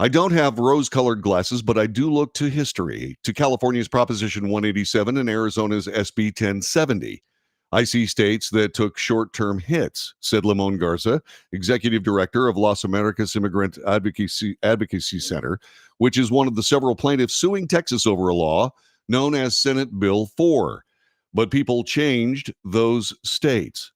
I don't have rose-colored glasses, but I do look to history, to California's Proposition 187 and Arizona's SB 1070. I see states that took short-term hits, said Limon Garza, executive director of Las Americas Immigrant Advocacy Center, which is one of the several plaintiffs suing Texas over a law known as Senate Bill 4. But people changed those states.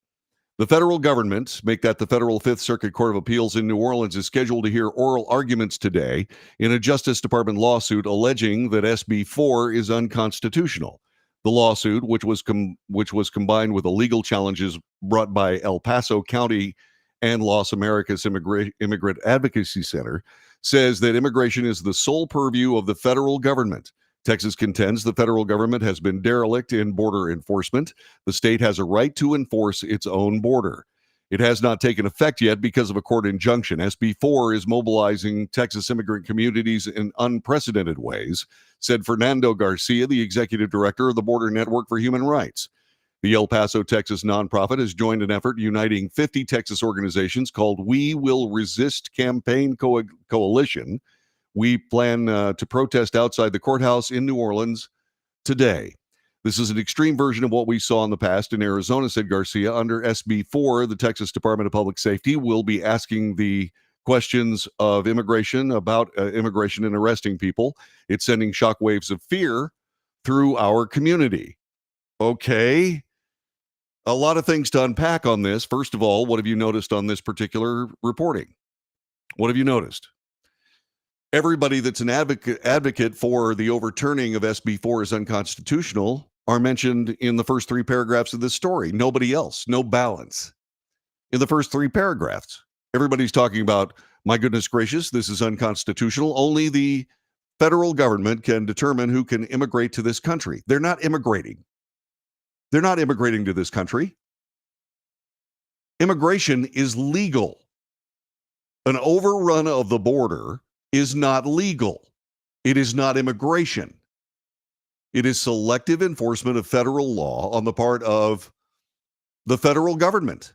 The federal government, make that the Federal Fifth Circuit Court of Appeals in New Orleans, is scheduled to hear oral arguments today in a Justice Department lawsuit alleging that SB 4 is unconstitutional. The lawsuit, which was combined with illegal challenges brought by El Paso County and Las Americas Immigrant Advocacy Center, says that immigration is the sole purview of the federal government. Texas contends the federal government has been derelict in border enforcement. The state has a right to enforce its own border. It has not taken effect yet because of a court injunction. SB 4 is mobilizing Texas immigrant communities in unprecedented ways, said Fernando Garcia, the executive director of the Border Network for Human Rights. The El Paso, Texas nonprofit has joined an effort uniting 50 Texas organizations called We Will Resist Campaign Coalition. We plan to protest outside the courthouse in New Orleans today. This is an extreme version of what we saw in the past in Arizona, said Garcia. Under SB 4, the Texas Department of Public Safety will be asking the questions of immigration about immigration and arresting people. It's sending shockwaves of fear through our community. Okay. A lot of things to unpack on this. First of all, what have you noticed on this particular reporting? What have you noticed? Everybody that's an advocate for the overturning of SB 4 as unconstitutional are mentioned in the first three paragraphs of this story. Nobody else, no balance. In the first three paragraphs, everybody's talking about, my goodness gracious, this is unconstitutional. Only the federal government can determine who can immigrate to this country. They're not immigrating. They're not immigrating to this country. Immigration is legal. An overrun of the border is not legal. It is not immigration. It is selective enforcement of federal law on the part of the federal government.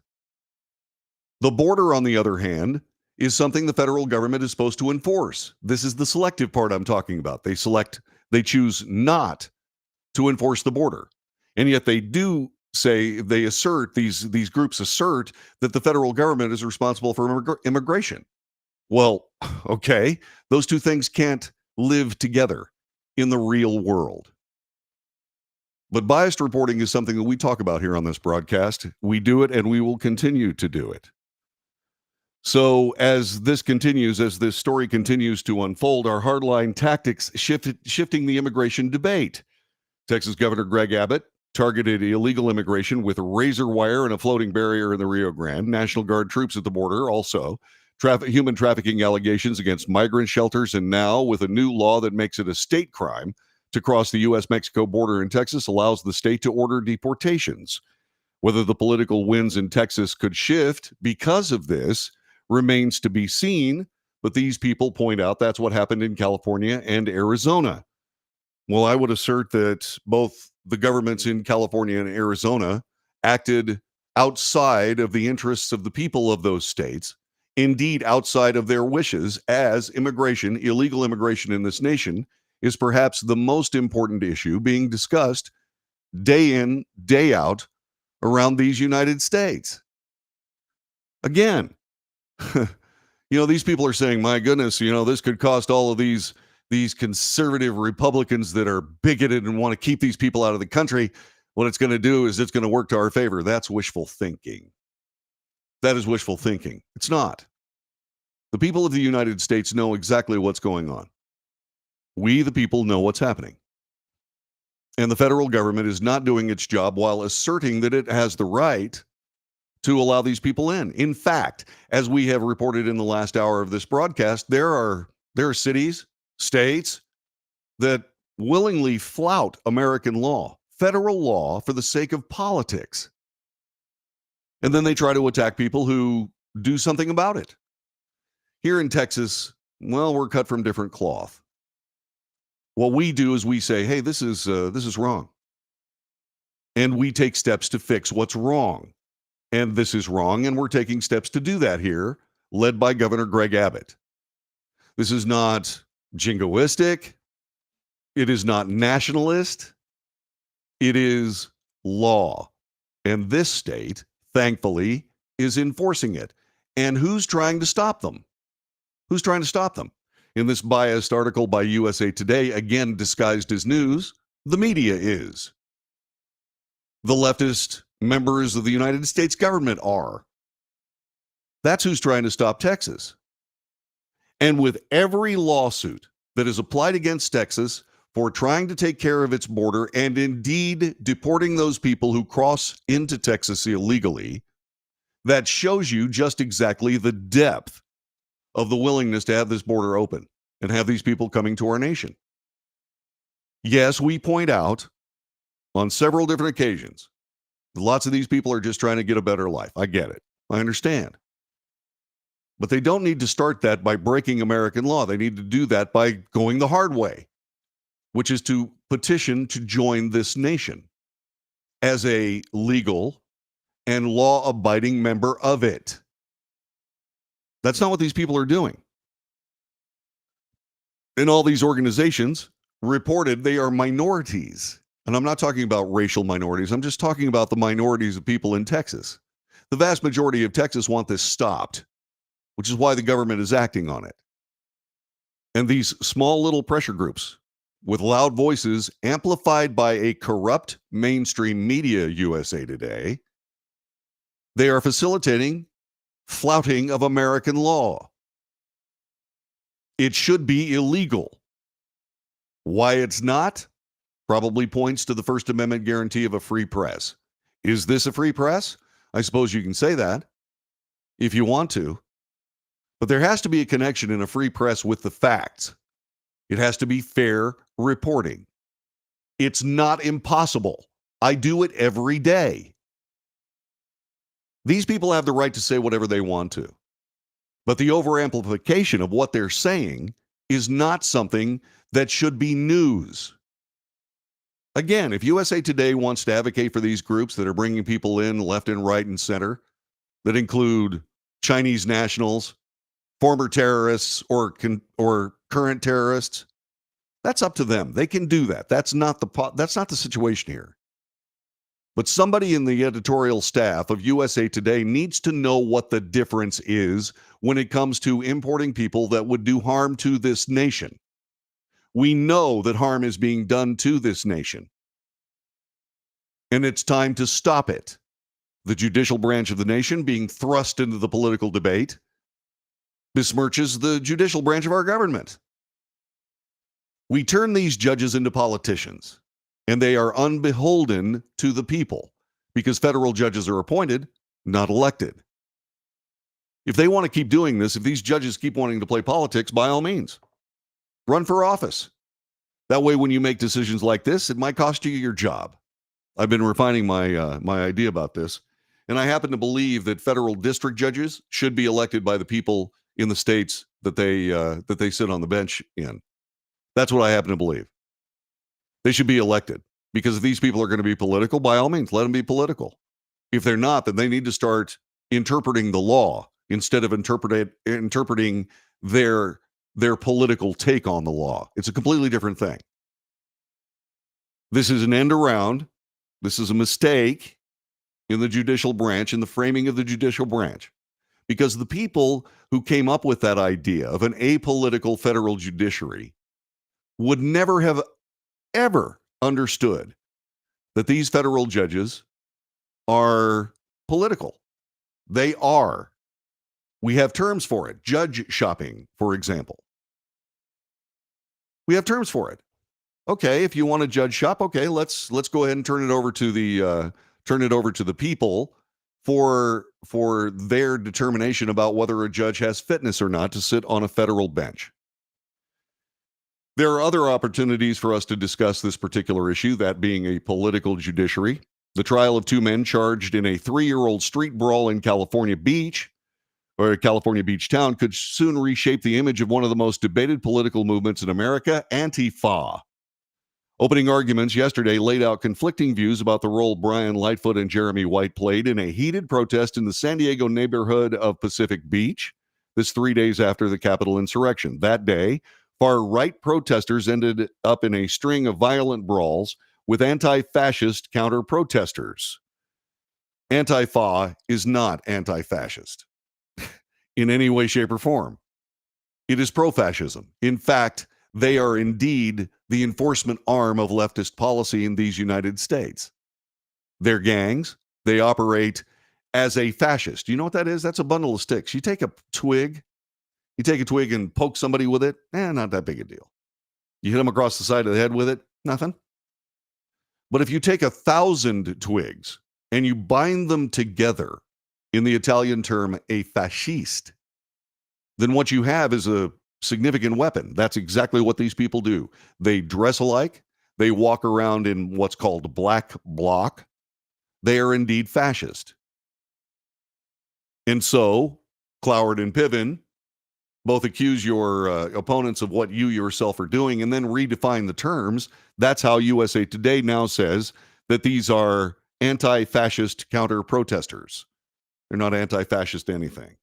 The border, on the other hand, is something the federal government is supposed to enforce. This is the selective part I'm talking about. They choose not to enforce the border. And yet they do say, these groups assert that the federal government is responsible for immigration. Well, okay, those two things can't live together in the real world. But biased reporting is something that we talk about here on this broadcast. We do it and we will continue to do it. So as this story continues to unfold, our hardline tactics shifting the immigration debate. Texas Governor Greg Abbott targeted illegal immigration with razor wire and a floating barrier in the Rio Grande. National Guard troops at the border also. Human trafficking allegations against migrant shelters, and now with a new law that makes it a state crime to cross the U.S.-Mexico border in Texas allows the state to order deportations. Whether the political winds in Texas could shift because of this remains to be seen, but these people point out that's what happened in California and Arizona. Well, I would assert that both the governments in California and Arizona acted outside of the interests of the people of those states, indeed outside of their wishes, as illegal immigration in this nation is perhaps the most important issue being discussed day in, day out around these United States. Again, these people are saying, my goodness, this could cost all of these conservative Republicans that are bigoted and want to keep these people out of the country. What it's going to do is it's going to work to our favor. That's wishful thinking. That is wishful thinking. It's not. The people of the United States know exactly what's going on. We, the people, know what's happening. And the federal government is not doing its job while asserting that it has the right to allow these people in. In fact, as we have reported in the last hour of this broadcast, there are cities, states that willingly flout American law, federal law, for the sake of politics. And then they try to attack people who do something about it. Here in Texas, well, we're cut from different cloth. What we do is we say, hey, this is wrong. And we take steps to fix what's wrong. And this is wrong, and we're taking steps to do that here, led by Governor Greg Abbott. This is not jingoistic. It is not nationalist. It is law. And this state, thankfully, is enforcing it. And who's trying to stop them? Who's trying to stop them? In this biased article by USA Today, again disguised as news, the media is. The leftist members of the United States government are. That's who's trying to stop Texas. And with every lawsuit that is applied against Texas for trying to take care of its border and indeed deporting those people who cross into Texas illegally, that shows you just exactly the depth of the willingness to have this border open and have these people coming to our nation. Yes, we point out on several different occasions, lots of these people are just trying to get a better life. I get it. I understand. But they don't need to start that by breaking American law. They need to do that by going the hard way, which is to petition to join this nation as a legal and law-abiding member of it. That's not what these people are doing. And all these organizations reported they are minorities. And I'm not talking about racial minorities. I'm just talking about the minorities of people in Texas. The vast majority of Texas want this stopped, which is why the government is acting on it. And these small little pressure groups with loud voices amplified by a corrupt mainstream media, USA Today, they are facilitating flouting of American law. It should be illegal. Why it's not? Probably points to the First Amendment guarantee of a free press. Is this a free press? I suppose you can say that if you want to. But there has to be a connection in a free press with the facts. It has to be fair reporting. It's not impossible. I do it every day. These people have the right to say whatever they want to. But the overamplification of what they're saying is not something that should be news. Again, if USA Today wants to advocate for these groups that are bringing people in left and right and center, that include Chinese nationals, former terrorists, or current terrorists, that's up to them. They can do that. That's not the situation here. But somebody in the editorial staff of USA Today needs to know what the difference is when it comes to importing people that would do harm to this nation. We know that harm is being done to this nation. And it's time to stop it. The judicial branch of the nation being thrust into the political debate besmirches the judicial branch of our government. We turn these judges into politicians, and they are unbeholden to the people because federal judges are appointed, not elected. If they want to keep doing this, if these judges keep wanting to play politics, by all means, run for office. That way, when you make decisions like this, it might cost you your job. I've been refining my idea about this, and I happen to believe that federal district judges should be elected by the people in the states that they sit on the bench in. That's what I happen to believe. They should be elected because if these people are going to be political, by all means, let them be political. If they're not, then they need to start interpreting the law instead of interpreting their political take on the law. It's a completely different thing. This is an end around. This is a mistake in the judicial branch, in the framing of the judicial branch, because the people who came up with that idea of an apolitical federal judiciary would never have ever understood that these federal judges are political. They are. We have terms for it. Judge shopping, for example. We have terms for it. Okay, if you want to judge shop, okay, let's go ahead and turn it over to the people for their determination about whether a judge has fitness or not to sit on a federal bench. There are other opportunities for us to discuss this particular issue, that being a political judiciary. The trial of two men charged in a 3-year-old street brawl in California Beach town could soon reshape the image of one of the most debated political movements in America, Antifa. Opening arguments yesterday laid out conflicting views about the role Brian Lightfoot and Jeremy White played in a heated protest in the San Diego neighborhood of Pacific Beach, this 3 days after the Capitol insurrection. That day, far-right protesters ended up in a string of violent brawls with anti-fascist counter-protesters. Antifa is not anti-fascist in any way, shape, or form. It is pro-fascism. In fact, they are indeed the enforcement arm of leftist policy in these United States. They're gangs. They operate as a fascist. You know what that is? That's a bundle of sticks. You take a twig and poke somebody with it, not that big a deal. You hit them across the side of the head with it, nothing. But if you take 1,000 twigs and you bind them together, in the Italian term, a fasciste, then what you have is a significant weapon. That's exactly what these people do. They dress alike. They walk around in what's called black bloc. They are indeed fascist. And so, Cloward and Piven both accuse your opponents of what you yourself are doing and then redefine the terms. That's how USA Today now says that these are anti-fascist counter-protesters. They're not anti-fascist anything.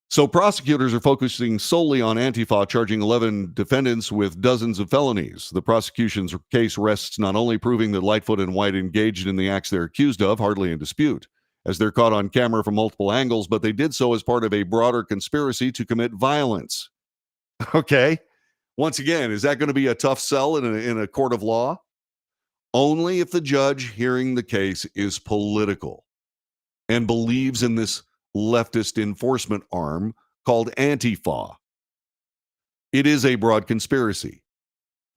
So prosecutors are focusing solely on Antifa, charging 11 defendants with dozens of felonies. The prosecution's case rests not only proving that Lightfoot and White engaged in the acts they're accused of, hardly in dispute, as they're caught on camera from multiple angles, but they did so as part of a broader conspiracy to commit violence. Okay. Once again, is that going to be a tough sell in a court of law? Only if the judge hearing the case is political and believes in this leftist enforcement arm called Antifa. It is a broad conspiracy.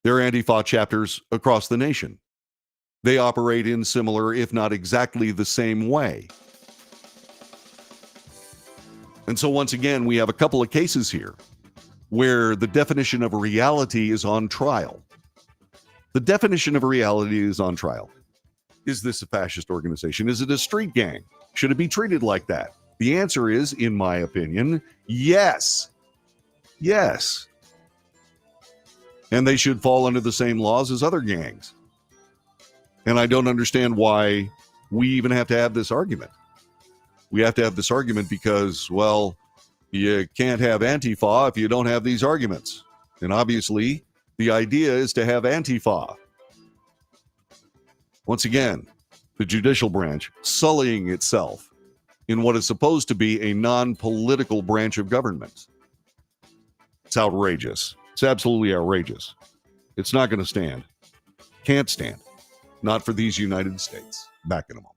There are Antifa chapters across the nation. They operate in similar, if not exactly the same way. And so once again, we have a couple of cases here where the definition of reality is on trial. The definition of reality is on trial. Is this a fascist organization? Is it a street gang? Should it be treated like that? The answer is, in my opinion, yes. Yes. And they should fall under the same laws as other gangs. And I don't understand why we even have to have this argument. We have to have this argument because, well, you can't have Antifa if you don't have these arguments. And obviously, the idea is to have Antifa. Once again, the judicial branch sullying itself in what is supposed to be a non-political branch of government. It's outrageous. It's absolutely outrageous. It's not going to stand. Can't stand. Not for these United States. Back in a moment.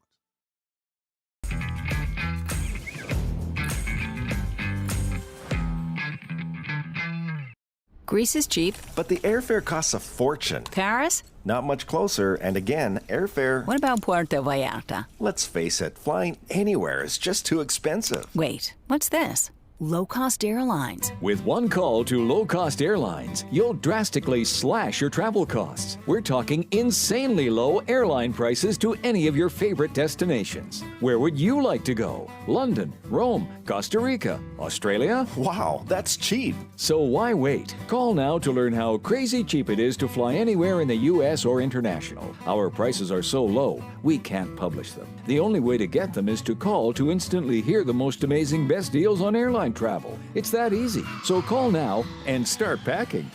Greece is cheap. But the airfare costs a fortune. Paris? Not much closer, and again, airfare... What about Puerto Vallarta? Let's face it, flying anywhere is just too expensive. Wait, what's this? Low-cost airlines. With one call to low-cost airlines, you'll drastically slash your travel costs. We're talking insanely low airline prices to any of your favorite destinations. Where would you like to go? London, Rome, Costa Rica, Australia? Wow, that's cheap. So why wait? Call now to learn how crazy cheap it is to fly anywhere in the U.S. or international. Our prices are so low, we can't publish them. The only way to get them is to call to instantly hear the most amazing best deals on airline travel. It's that easy. So call now and start packing.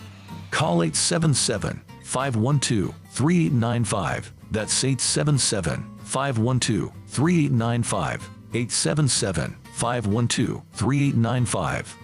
Call 877-512-3895. That's 877-512-3895. 877-512-3895.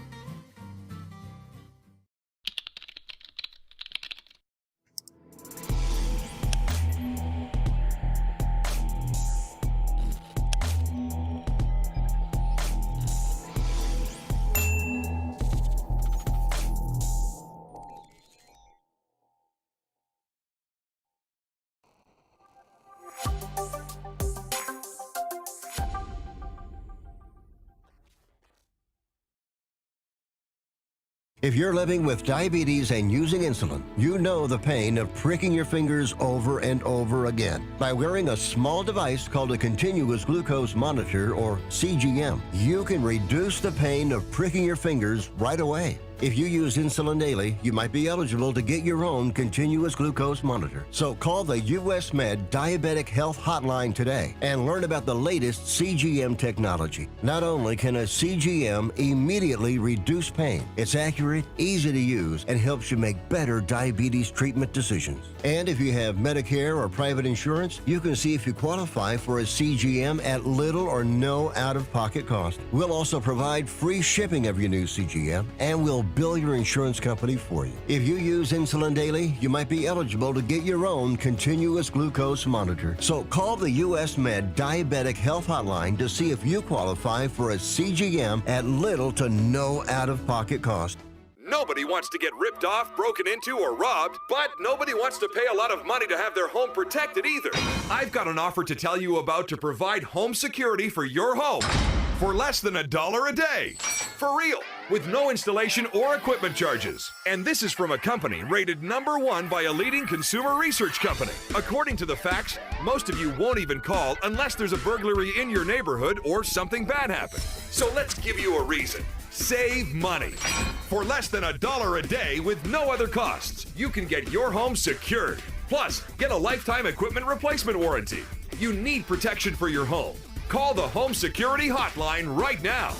If you're living with diabetes and using insulin, you know the pain of pricking your fingers over and over again. By wearing a small device called a continuous glucose monitor, or CGM, you can reduce the pain of pricking your fingers right away. If you use insulin daily, you might be eligible to get your own continuous glucose monitor. So call the US Med Diabetic Health Hotline today and learn about the latest CGM technology. Not only can a CGM immediately reduce pain, it's accurate, easy to use, and helps you make better diabetes treatment decisions. And if you have Medicare or private insurance, you can see if you qualify for a CGM at little or no out-of-pocket cost. We'll also provide free shipping of your new CGM, and we'll bill your insurance company for you. If you use insulin daily, you might be eligible to get your own continuous glucose monitor. So call the US Med Diabetic Health Hotline to see if you qualify for a CGM at little to no out-of-pocket cost. Nobody wants to get ripped off, broken into, or robbed, but nobody wants to pay a lot of money to have their home protected either. I've got an offer to tell you about to provide home security for your home for less than $1 a day. For real, with no installation or equipment charges. And this is from a company rated #1 by a leading consumer research company. According to the facts, most of you won't even call unless there's a burglary in your neighborhood or something bad happened. So let's give you a reason. Save money. For less than $1 a day with no other costs, you can get your home secured. Plus, get a lifetime equipment replacement warranty. You need protection for your home. Call the Home Security Hotline right now.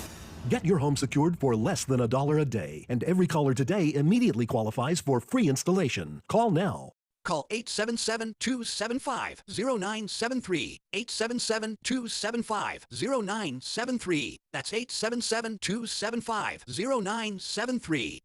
Get your home secured for less than $1 a day, and every caller today immediately qualifies for free installation. Call now. Call 877-275-0973. 877-275-0973. That's 877-275-0973.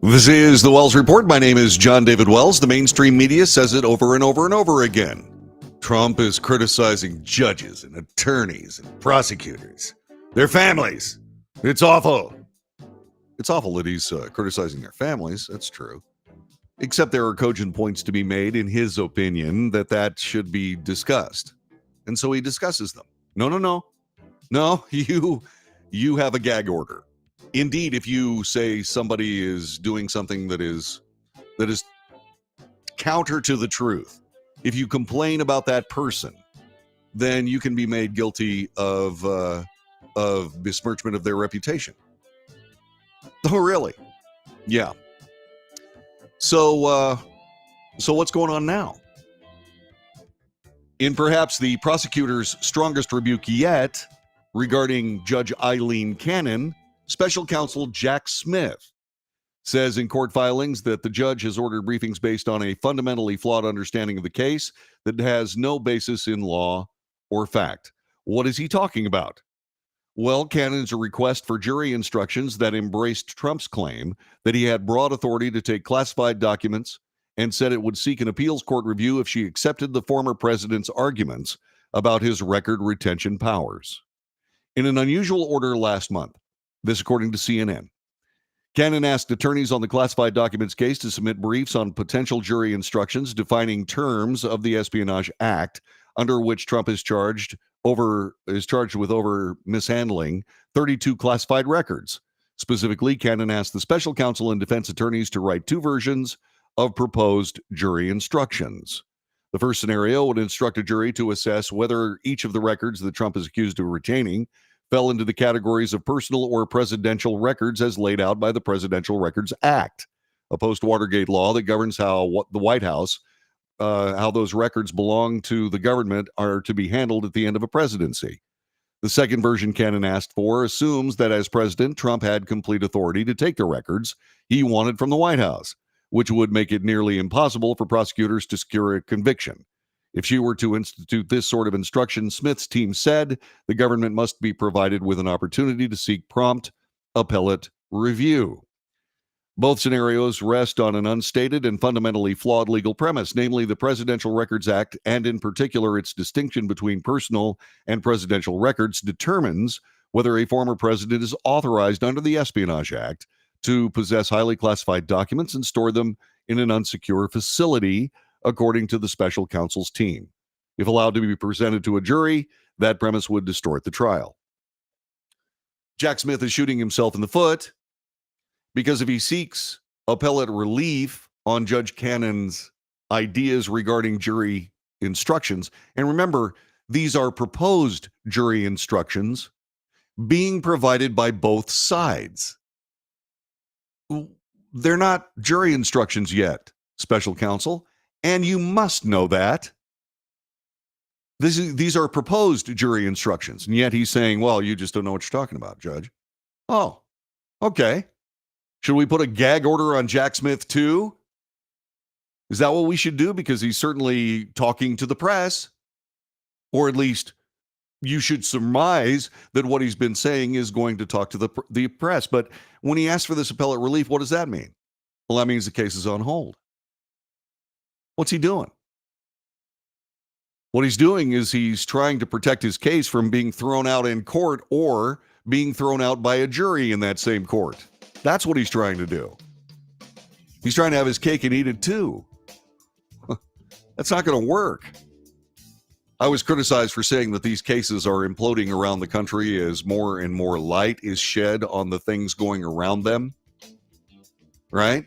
This is the Wells Report. My name is John David Wells. The mainstream media says it over and over and over again. Trump is criticizing judges and attorneys and prosecutors, their families. It's awful. It's awful that he's criticizing their families. That's true. Except there are cogent points to be made, in his opinion, that should be discussed. And so he discusses them. No, you have a gag order. Indeed, if you say somebody is doing something that is counter to the truth, if you complain about that person, then you can be made guilty of besmirchment of their reputation. Oh, really? Yeah. So what's going on now? In perhaps the prosecutor's strongest rebuke yet regarding Judge Eileen Cannon, special counsel Jack Smith says in court filings that the judge has ordered briefings based on a fundamentally flawed understanding of the case that has no basis in law or fact. What is he talking about? Well, Cannon's a request for jury instructions that embraced Trump's claim that he had broad authority to take classified documents and said it would seek an appeals court review if she accepted the former president's arguments about his record retention powers. In an unusual order last month, this according to CNN, Cannon asked attorneys on the classified documents case to submit briefs on potential jury instructions defining terms of the Espionage Act, under which Trump is charged with mishandling 32 classified records. Specifically, Cannon asked the special counsel and defense attorneys to write two versions of proposed jury instructions. The first scenario would instruct a jury to assess whether each of the records that Trump is accused of retaining fell into the categories of personal or presidential records as laid out by the Presidential Records Act, a post-Watergate law that governs how the White House, how those records belong to the government are to be handled at the end of a presidency. The second version Cannon asked for assumes that as president, Trump had complete authority to take the records he wanted from the White House, which would make it nearly impossible for prosecutors to secure a conviction. If she were to institute this sort of instruction, Smith's team said the government must be provided with an opportunity to seek prompt appellate review. Both scenarios rest on an unstated and fundamentally flawed legal premise, namely the Presidential Records Act, and in particular its distinction between personal and presidential records, determines whether a former president is authorized under the Espionage Act to possess highly classified documents and store them in an unsecure facility, according to the special counsel's team. If allowed to be presented to a jury, that premise would distort the trial. Jack Smith is shooting himself in the foot because if he seeks appellate relief on Judge Cannon's ideas regarding jury instructions, and remember, these are proposed jury instructions being provided by both sides. They're not jury instructions yet, special counsel, and you must know that. These are proposed jury instructions, and yet he's saying, well, you just don't know what you're talking about, Judge. Oh, okay. Should we put a gag order on Jack Smith too? Is that what we should do? Because he's certainly talking to the press, or at least you should surmise that what he's been saying is going to talk to the press. But when he asks for this appellate relief, what does that mean? Well, that means the case is on hold. What's he doing? What he's doing is he's trying to protect his case from being thrown out in court or being thrown out by a jury in that same court. That's what he's trying to do. He's trying to have his cake and eat it too. That's not going to work. I was criticized for saying that these cases are imploding around the country as more and more light is shed on the things going around them. Right?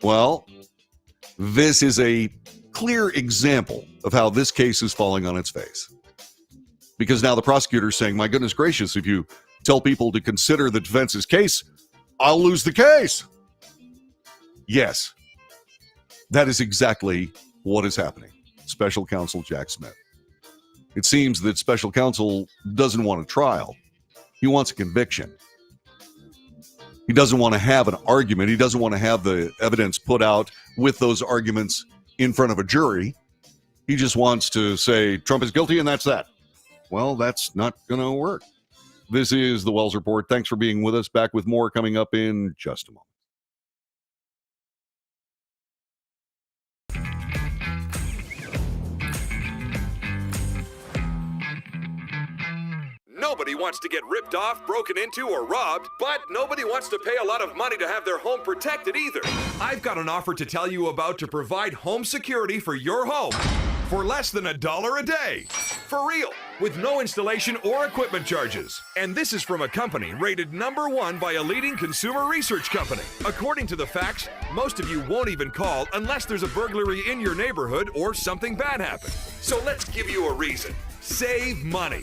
Well, this is a clear example of how this case is falling on its face. Because now the prosecutor's saying, my goodness gracious, if you tell people to consider the defense's case, I'll lose the case. Yes, that is exactly what is happening. Special counsel Jack Smith. It seems that special counsel doesn't want a trial. He wants a conviction. He doesn't want to have an argument. He doesn't want to have the evidence put out with those arguments in front of a jury. He just wants to say Trump is guilty and that's that. Well, that's not going to work. This is the Wells Report. Thanks for being with us. Back with more coming up in just a moment. nobody wants to get ripped off, broken into, or robbed, but nobody wants to pay a lot of money to have their home protected either. I've got an offer to tell you about to provide home security for your home for less than $1 a day. For real, with no installation or equipment charges. And this is from a company rated #1 by a leading consumer research company. According to the facts, most of you won't even call unless there's a burglary in your neighborhood or something bad happened. So let's give you a reason. Save money.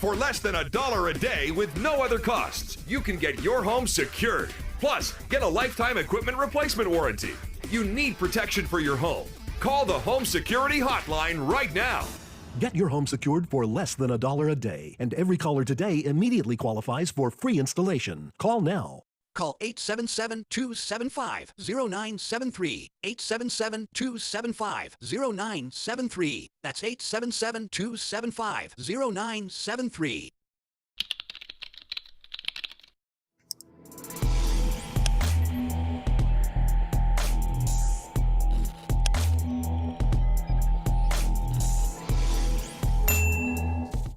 For less than $1 a day with no other costs, you can get your home secured. Plus, get a lifetime equipment replacement warranty. You need protection for your home. Call the Home Security Hotline right now. Get your home secured for less than $1 a day, and every caller today immediately qualifies for free installation. Call now. Call 877-275-0973. 877-275-0973. That's 877-275-0973.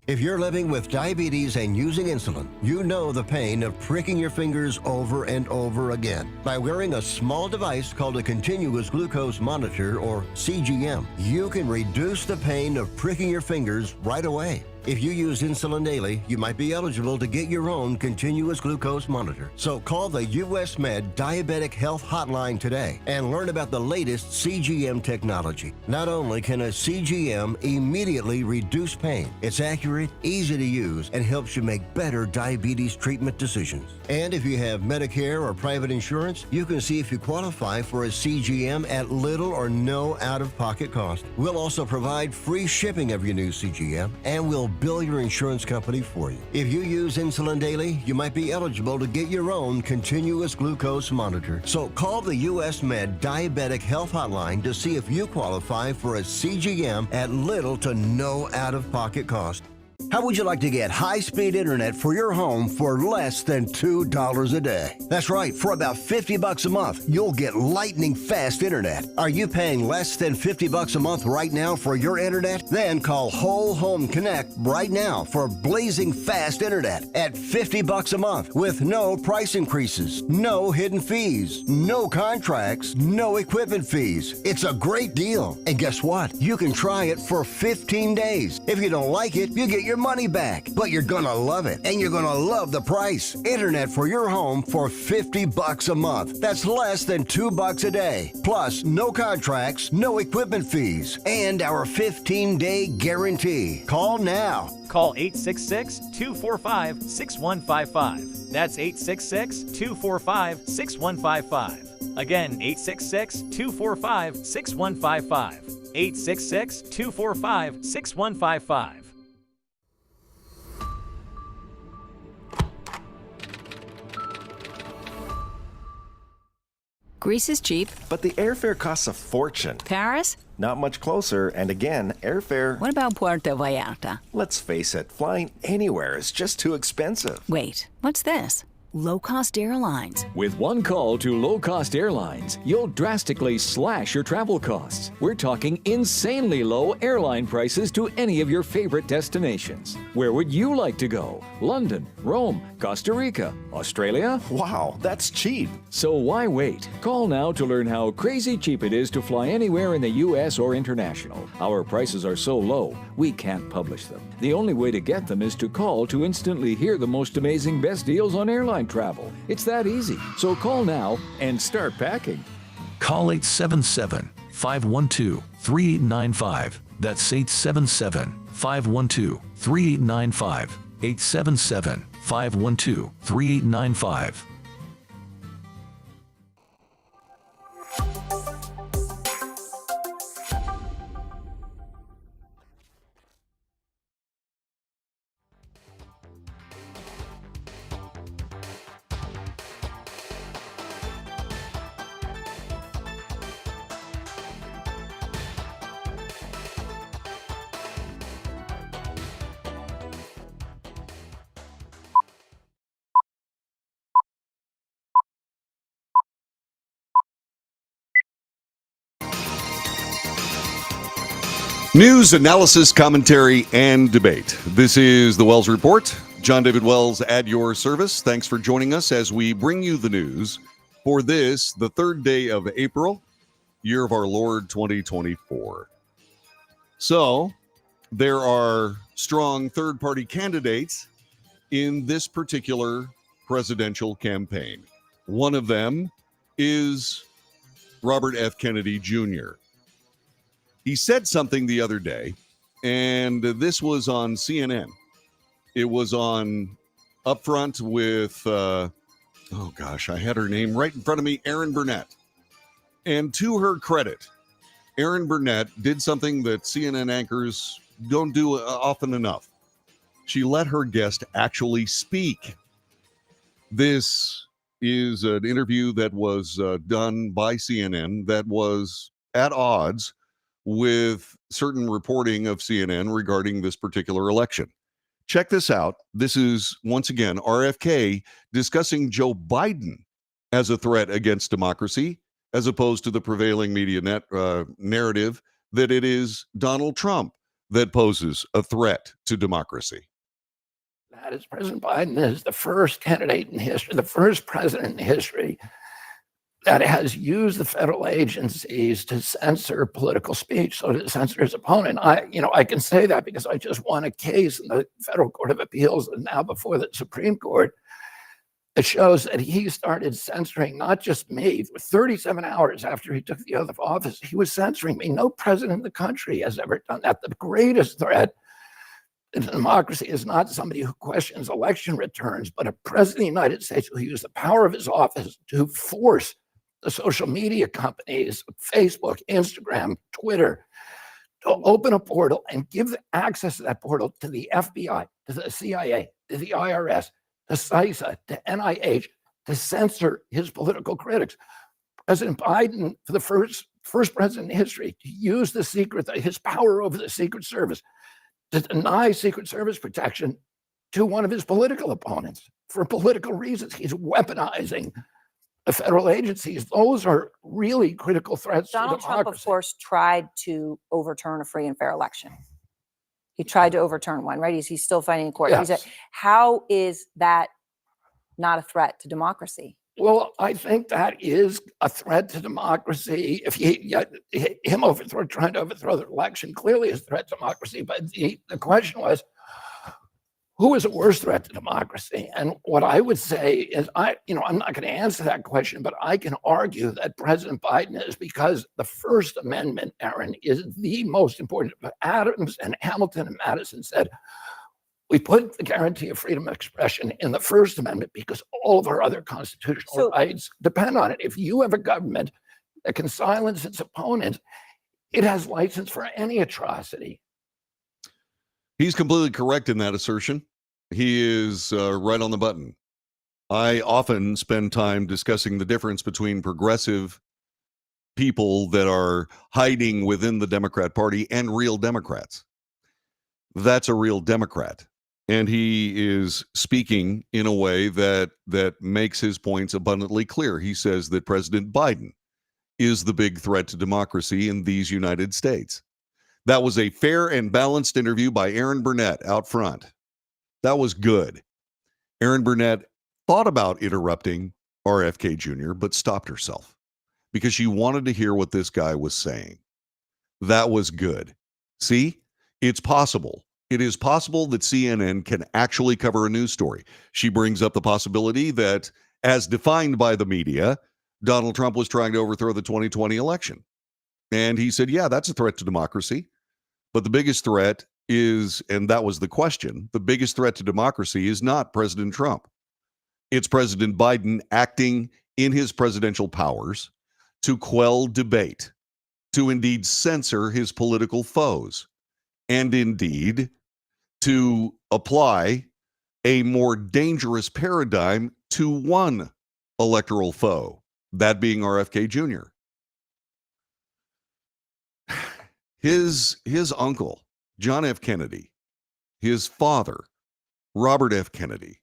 If you're living with diabetes and using insulin, you know the pain of pricking your fingers over and over again. By wearing a small device called a continuous glucose monitor, or CGM, you can reduce the pain of pricking your fingers right away. If you use insulin daily, you might be eligible to get your own continuous glucose monitor. So call the US Med Diabetic Health Hotline today and learn about the latest CGM technology. Not only can a CGM immediately reduce pain, it's accurate, easy to use, and helps you make better diabetes treatment decisions. And if you have Medicare or private insurance, you can see if you qualify for a CGM at little or no out-of-pocket cost. We'll also provide free shipping of your new CGM, and we'll bill your insurance company for you. If you use insulin daily, you might be eligible to get your own continuous glucose monitor. So call the US Med Diabetic Health Hotline to see if you qualify for a CGM at little to no out-of-pocket cost. How would you like to get high-speed internet for your home for less than $2 a day? That's right, for about $50 a month, you'll get lightning fast internet. Are you paying less than $50 a month right now for your internet? Then call Whole Home Connect right now for blazing fast internet at $50 a month with no price increases, no hidden fees, no contracts, no equipment fees. It's a great deal. And guess what? You can try it for 15 days. If you don't like it, you get your money back, but you're gonna love it, and you're gonna love the price. Internet for your home for $50 a month. That's less than $2 a day. Plus, no contracts, no equipment fees, and our 15-day guarantee. Call now. Call 866-245-6155. That's 866-245-6155. Again, 866-245-6155. 866-245-6155. Greece is cheap. But the airfare costs a fortune. Paris? Not much closer, and again, airfare... What about Puerto Vallarta? Let's face it, flying anywhere is just too expensive. Wait, what's this? Low-cost airlines. With one call to low-cost airlines, you'll drastically slash your travel costs. We're talking insanely low airline prices to any of your favorite destinations. Where would you like to go? London, Rome, Costa Rica, Australia? Wow, that's cheap. So why wait? Call now to learn how crazy cheap it is to fly anywhere in the U.S. or international. Our prices are so low, we can't publish them. The only way to get them is to call to instantly hear the most amazing best deals on airline travel. It's that easy. So call now and start packing. Call 877-512-3895. That's 877-512-3895. 877-512-3895. News, analysis, commentary, and debate. This is the Wells Report. John David Wells at your service. Thanks for joining us as we bring you the news for this, the third day of April, year of our Lord 2024. So, there are strong third-party candidates in this particular presidential campaign. One of them is Robert F. Kennedy Jr. He said something the other day, and this was on CNN. It was on Upfront with, I had her name right in front of me, Erin Burnett. And to her credit, Erin Burnett did something that CNN anchors don't do often enough. She let her guest actually speak. This is an interview that was done by CNN that was at odds with certain reporting of CNN regarding this particular election. Check this out. This is, once again, RFK discussing Joe Biden as a threat against democracy, as opposed to the prevailing media narrative that it is Donald Trump that poses a threat to democracy. That is, President Biden is the first candidate in history, the first president in history that has used the federal agencies to censor political speech, so to censor his opponent. I can say that because I just won a case in the Federal Court of Appeals and now before the Supreme Court. It shows that he started censoring not just me. 37 hours after he took the oath of office, he was censoring me. No president in the country has ever done that. The greatest threat to democracy is not somebody who questions election returns, but a president of the United States who used the power of his office to force the social media companies, Facebook, Instagram, Twitter, to open a portal and give access to that portal to the FBI, to the CIA, to the IRS, to CISA, to NIH, to censor his political critics. President Biden, for the first president in history, to use his power over the Secret Service to deny Secret Service protection to one of his political opponents for political reasons. He's weaponizing the federal agencies. Those are really critical threats to Donald democracy. Trump, of course, tried to overturn a free and fair election. He tried to overturn one, right? He's still fighting in court. Yes. How is that not a threat to democracy? Well, I think that is a threat to democracy. If trying to overthrow the election clearly is a threat to democracy. But the question was, who is a worse threat to democracy? And what I would say is, I'm not going to answer that question, but I can argue that President Biden is, because the First Amendment, Aaron, is the most important. Adams and Hamilton and Madison said, we put the guarantee of freedom of expression in the First Amendment because all of our other constitutional rights depend on it. If you have a government that can silence its opponent, it has license for any atrocity. He's completely correct in that assertion. He is right on the button. I often spend time discussing the difference between progressive people that are hiding within the Democrat Party and real Democrats. That's a real Democrat. And he is speaking in a way that makes his points abundantly clear. He says that President Biden is the big threat to democracy in these United States. That was a fair and balanced interview by Erin Burnett out front. That was good. Erin Burnett thought about interrupting RFK Jr., but stopped herself because she wanted to hear what this guy was saying. That was good. See, it's possible. It is possible that CNN can actually cover a news story. She brings up the possibility that, as defined by the media, Donald Trump was trying to overthrow the 2020 election. And he said, yeah, that's a threat to democracy. But the biggest threat is, and that was the question, the biggest threat to democracy is not President Trump. It's President Biden acting in his presidential powers to quell debate, to indeed censor his political foes, and indeed to apply a more dangerous paradigm to one electoral foe, that being RFK Jr. His uncle, John F. Kennedy, his father, Robert F. Kennedy,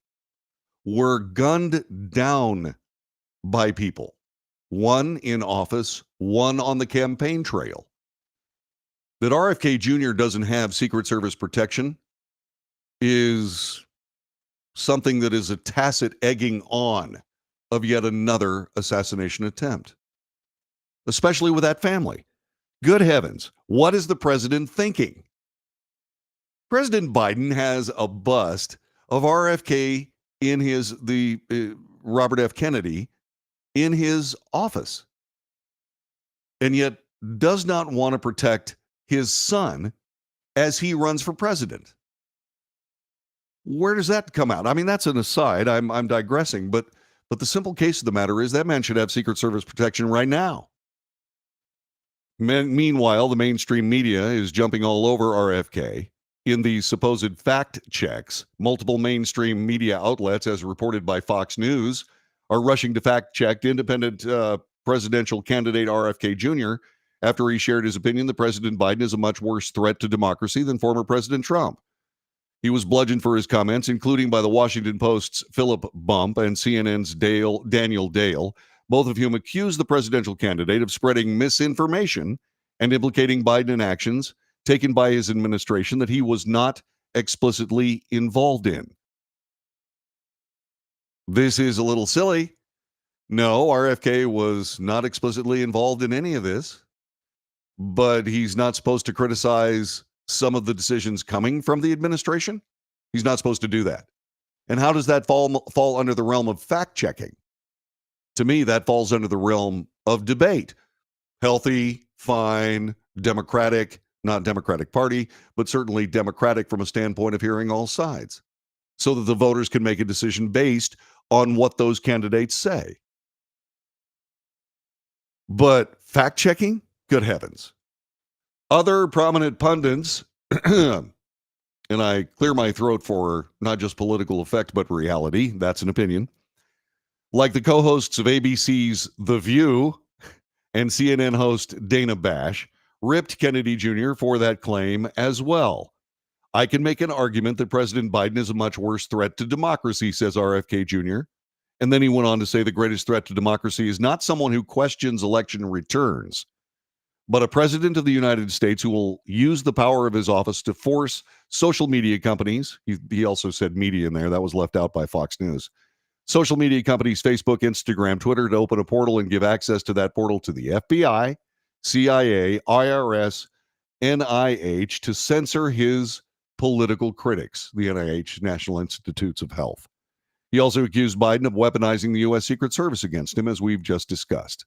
were gunned down by people, one in office, one on the campaign trail. That RFK Jr. doesn't have Secret Service protection is something that is a tacit egging on of yet another assassination attempt, especially with that family. Good heavens, what is the president thinking? President Biden has a bust of RFK in Robert F. Kennedy in his office, and yet does not want to protect his son as he runs for president. Where does that come out? I mean, that's an aside. I'm digressing, but the simple case of the matter is that man should have Secret Service protection right now. Meanwhile, the mainstream media is jumping all over RFK in the supposed fact checks. Multiple mainstream media outlets, as reported by Fox News, are rushing to fact check independent presidential candidate RFK Jr. after he shared his opinion that President Biden is a much worse threat to democracy than former President Trump. He was bludgeoned for his comments, including by the Washington Post's Philip Bump and CNN's Daniel Dale, both of whom accused the presidential candidate of spreading misinformation and implicating Biden in actions taken by his administration that he was not explicitly involved in. This is a little silly. No, RFK was not explicitly involved in any of this, but he's not supposed to criticize some of the decisions coming from the administration. He's not supposed to do that. And how does that fall under the realm of fact-checking? To me, that falls under the realm of debate. Healthy, fine, democratic, not Democratic Party, but certainly democratic from a standpoint of hearing all sides, so that the voters can make a decision based on what those candidates say. But fact-checking? Good heavens. Other prominent pundits, and I clear my throat for not just political effect, but reality, that's an opinion, like the co-hosts of ABC's The View and CNN host Dana Bash, ripped Kennedy Jr. for that claim as well. I can make an argument that President Biden is a much worse threat to democracy, says RFK Jr. And then he went on to say the greatest threat to democracy is not someone who questions election returns, but a president of the United States who will use the power of his office to force social media companies, he also said media in there, that was left out by Fox News, social media companies, Facebook, Instagram, Twitter, to open a portal and give access to that portal to the FBI, CIA, IRS, NIH to censor his political critics, the NIH, National Institutes of Health. He also accused Biden of weaponizing the U.S. Secret Service against him, as we've just discussed.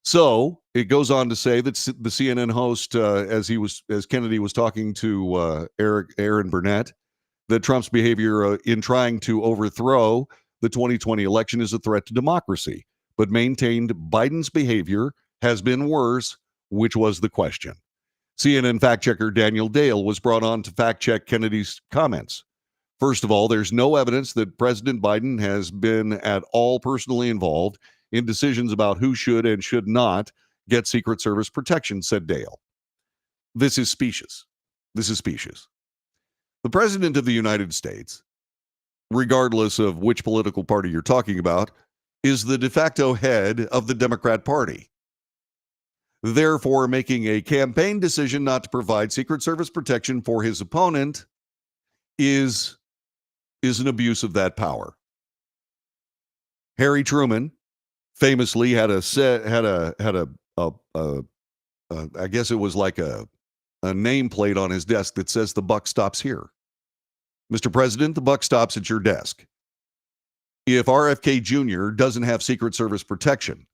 So it goes on to say that the CNN host, as Kennedy was talking to Aaron Burnett, that Trump's behavior in trying to overthrow the 2020 election is a threat to democracy, but maintained Biden's behavior has been worse, which was the question. CNN fact checker Daniel Dale was brought on to fact check Kennedy's comments. First of all, there's no evidence that President Biden has been at all personally involved in decisions about who should and should not get Secret Service protection, said Dale. This is specious. This is specious. The President of the United States, regardless of which political party you're talking about, is the de facto head of the Democrat Party. Therefore, making a campaign decision not to provide Secret Service protection for his opponent is an abuse of that power. Harry Truman famously had I guess it was like a nameplate on his desk that says the buck stops here. Mr. President, the buck stops at your desk. If RFK Jr. doesn't have Secret Service protection,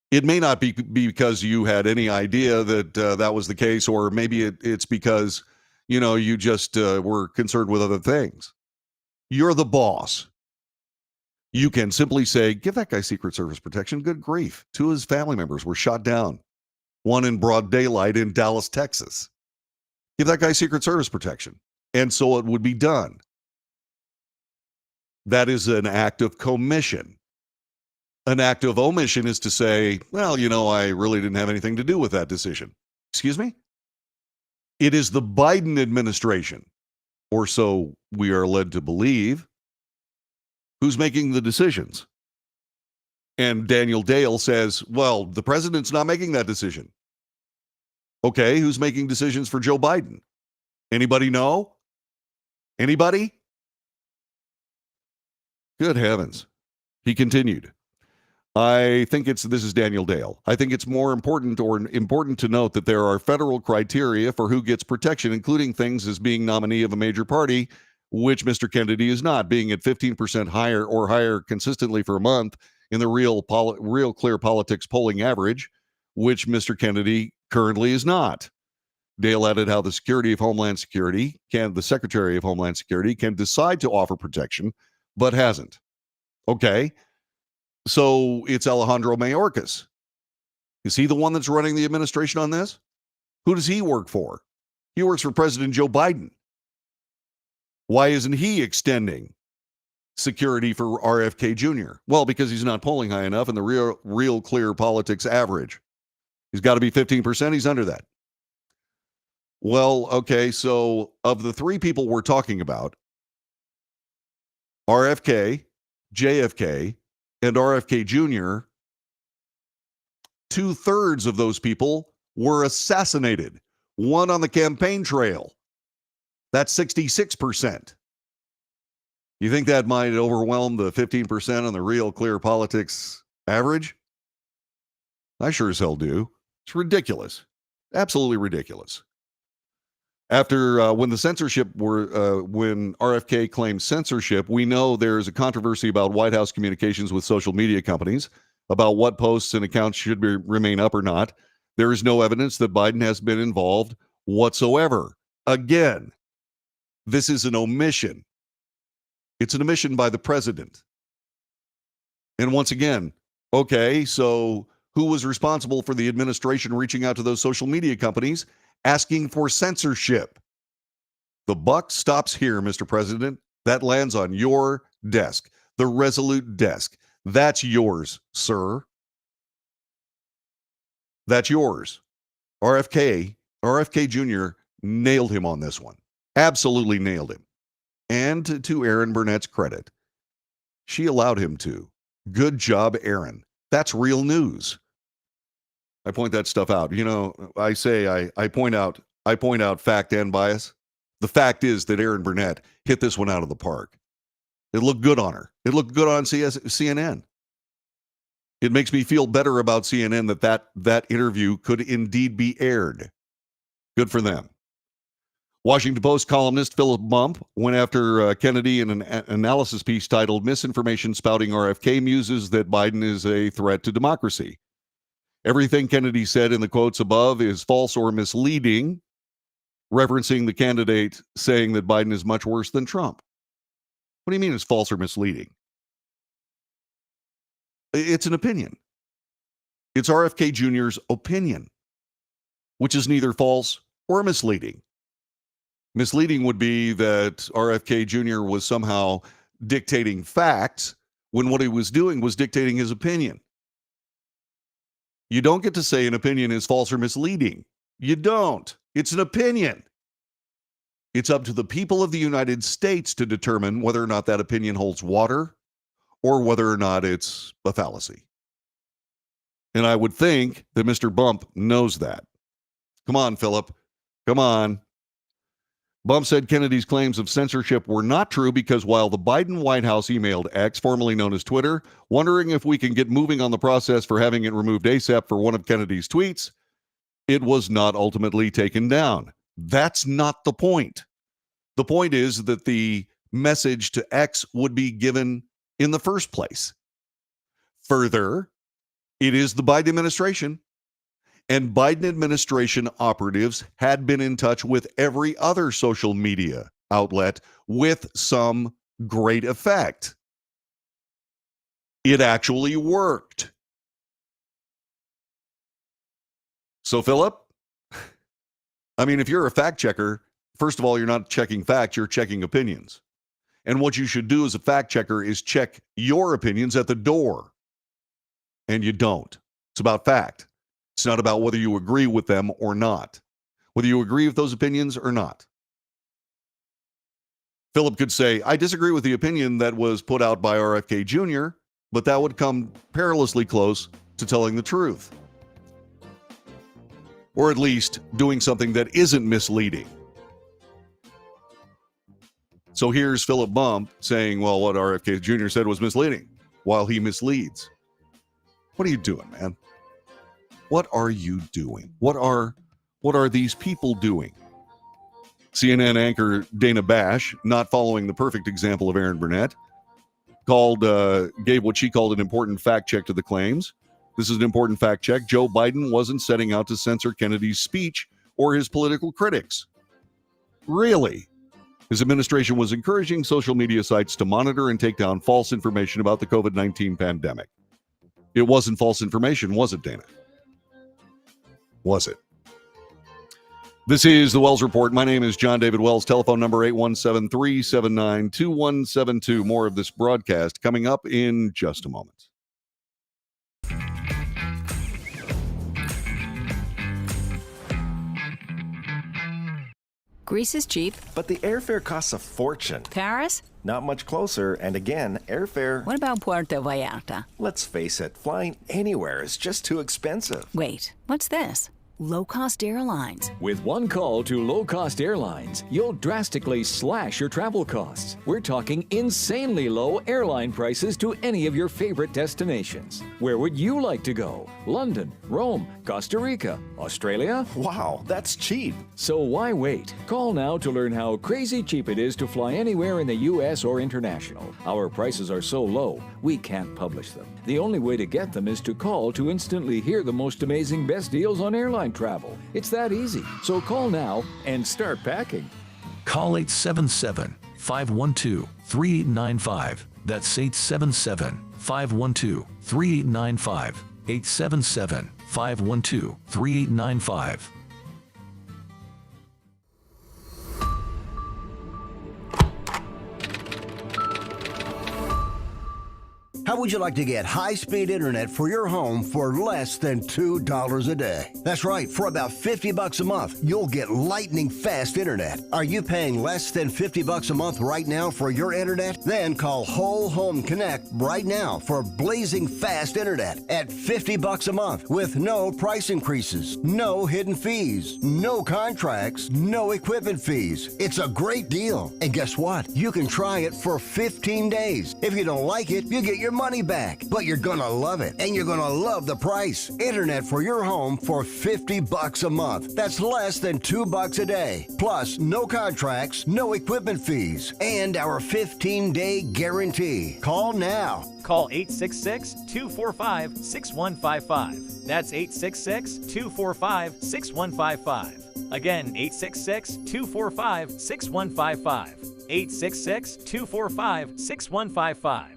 it may not be because you had any idea that that was the case, or maybe it's because, you just were concerned with other things. You're the boss. You can simply say, give that guy Secret Service protection. Good grief. 2 of his family members were shot down. 1 in broad daylight in Dallas, Texas. Give that guy Secret Service protection. And so it would be done. That is an act of commission. An act of omission is to say, well, I really didn't have anything to do with that decision. Excuse me? It is the Biden administration, or so we are led to believe, who's making the decisions. And Daniel Dale says, well, the president's not making that decision. Okay, who's making decisions for Joe Biden? Anybody know? Anybody? Good heavens. He continued. This is Daniel Dale. I think it's more important to note that there are federal criteria for who gets protection, including things as being nominee of a major party, which Mr. Kennedy is not, being at 15% higher or higher consistently for a month in the Real Clear Politics polling average, which Mr. Kennedy currently is not. Dale added how the Secretary of Homeland Security can decide to offer protection, but hasn't. Okay. So it's Alejandro Mayorkas. Is he the one that's running the administration on this? Who does he work for? He works for President Joe Biden. Why isn't he extending security for RFK Jr.? Well, because he's not polling high enough in the real clear politics average. He's got to be 15%. He's under that. Well, okay, so of the three people we're talking about, RFK, JFK, and RFK Jr., 2/3 of those people were assassinated. One on the campaign trail. That's 66%. You think that might overwhelm the 15% on the real clear politics average? I sure as hell do. It's ridiculous. Absolutely ridiculous. After when RFK claimed censorship, we know there's a controversy about White House communications with social media companies about what posts and accounts should remain up or not. There is no evidence that Biden has been involved whatsoever. Again, this is an omission. It's an omission by the president. And once again, okay, so who was responsible for the administration reaching out to those social media companies asking for censorship? The buck stops here, Mr. President. That lands on your desk, the Resolute desk. That's yours, sir. That's yours. RFK Jr. nailed him on this one. Absolutely nailed him. And to Erin Burnett's credit, she allowed him to. Good job, Erin. That's real news. I point that stuff out. You know, I point out fact and bias. The fact is that Erin Burnett hit this one out of the park. It looked good on her. It looked good on CNN. It makes me feel better about CNN that interview could indeed be aired. Good for them. Washington Post columnist Philip Bump went after Kennedy in an analysis piece titled "Misinformation Spouting RFK Muses That Biden is a Threat to Democracy." Everything Kennedy said in the quotes above is false or misleading, referencing the candidate saying that Biden is much worse than Trump. What do you mean it's false or misleading? It's an opinion. It's RFK Jr.'s opinion, which is neither false or misleading. Misleading would be that RFK Jr. was somehow dictating facts when what he was doing was dictating his opinion. You don't get to say an opinion is false or misleading. You don't. It's an opinion. It's up to the people of the United States to determine whether or not that opinion holds water or whether or not it's a fallacy. And I would think that Mr. Bump knows that. Come on, Philip. Come on. Bump said Kennedy's claims of censorship were not true because while the Biden White House emailed X, formerly known as Twitter, wondering if we can get moving on the process for having it removed ASAP for one of Kennedy's tweets, it was not ultimately taken down. That's not the point. The point is that the message to X would be given in the first place. Further, it is the Biden administration. And Biden administration operatives had been in touch with every other social media outlet with some great effect. It actually worked. So, Philip, I mean, if you're a fact checker, first of all, you're not checking facts, you're checking opinions. And what you should do as a fact checker is check your opinions at the door. And you don't. It's about fact. It's not about whether you agree with them or not, whether you agree with those opinions or not. Philip could say, I disagree with the opinion that was put out by RFK Jr., but that would come perilously close to telling the truth. Or at least doing something that isn't misleading. So here's Philip Bump saying, well, what RFK Jr. said was misleading, while he misleads. What are you doing, man? What are you doing? What are these people doing? CNN anchor Dana Bash, not following the perfect example of Aaron Burnett, gave what she called an important fact check to the claims. This is an important fact check. Joe Biden wasn't setting out to censor Kennedy's speech or his political critics. Really? His administration was encouraging social media sites to monitor and take down false information about the COVID-19 pandemic. It wasn't false information, was it, Dana? Was it? This is the Wells Report. My name is John David Wells. Telephone number 817-379-2172. More of this broadcast coming up in just a moment. Greece is cheap. But the airfare costs a fortune. Paris? Not much closer, and again, airfare... What about Puerto Vallarta? Let's face it, flying anywhere is just too expensive. Wait, what's this? Low-cost airlines. With one call to low-cost airlines, you'll drastically slash your travel costs. We're talking insanely low airline prices to any of your favorite destinations. Where would you like to go? London, Rome, Costa Rica, Australia? Wow, that's cheap. So why wait? Call now to learn how crazy cheap it is to fly anywhere in the U.S. or international. Our prices are so low, we can't publish them. The only way to get them is to call to instantly hear the most amazing best deals on airline travel. It's that easy. So call now and start packing. Call 877-512-3895. That's 877-512-3895. 877-512-3895. How would you like to get high-speed internet for your home for less than $2 a day? That's right, for about $50 a month, you'll get lightning fast internet. Are you paying less than $50 a month right now for your internet? Then call Whole Home Connect right now for blazing fast internet at $50 a month with no price increases, no hidden fees, no contracts, no equipment fees. It's a great deal. And guess what? You can try it for 15 days. If you don't like it, you get your money back, but you're gonna love it, and you're gonna love the price. Internet for your home for $50 a month. That's less than $2 a day. Plus, no contracts, no equipment fees, and our 15-day guarantee. Call now. Call 866-245-6155. That's 866-245-6155. Again, 866-245-6155. 866-245-6155.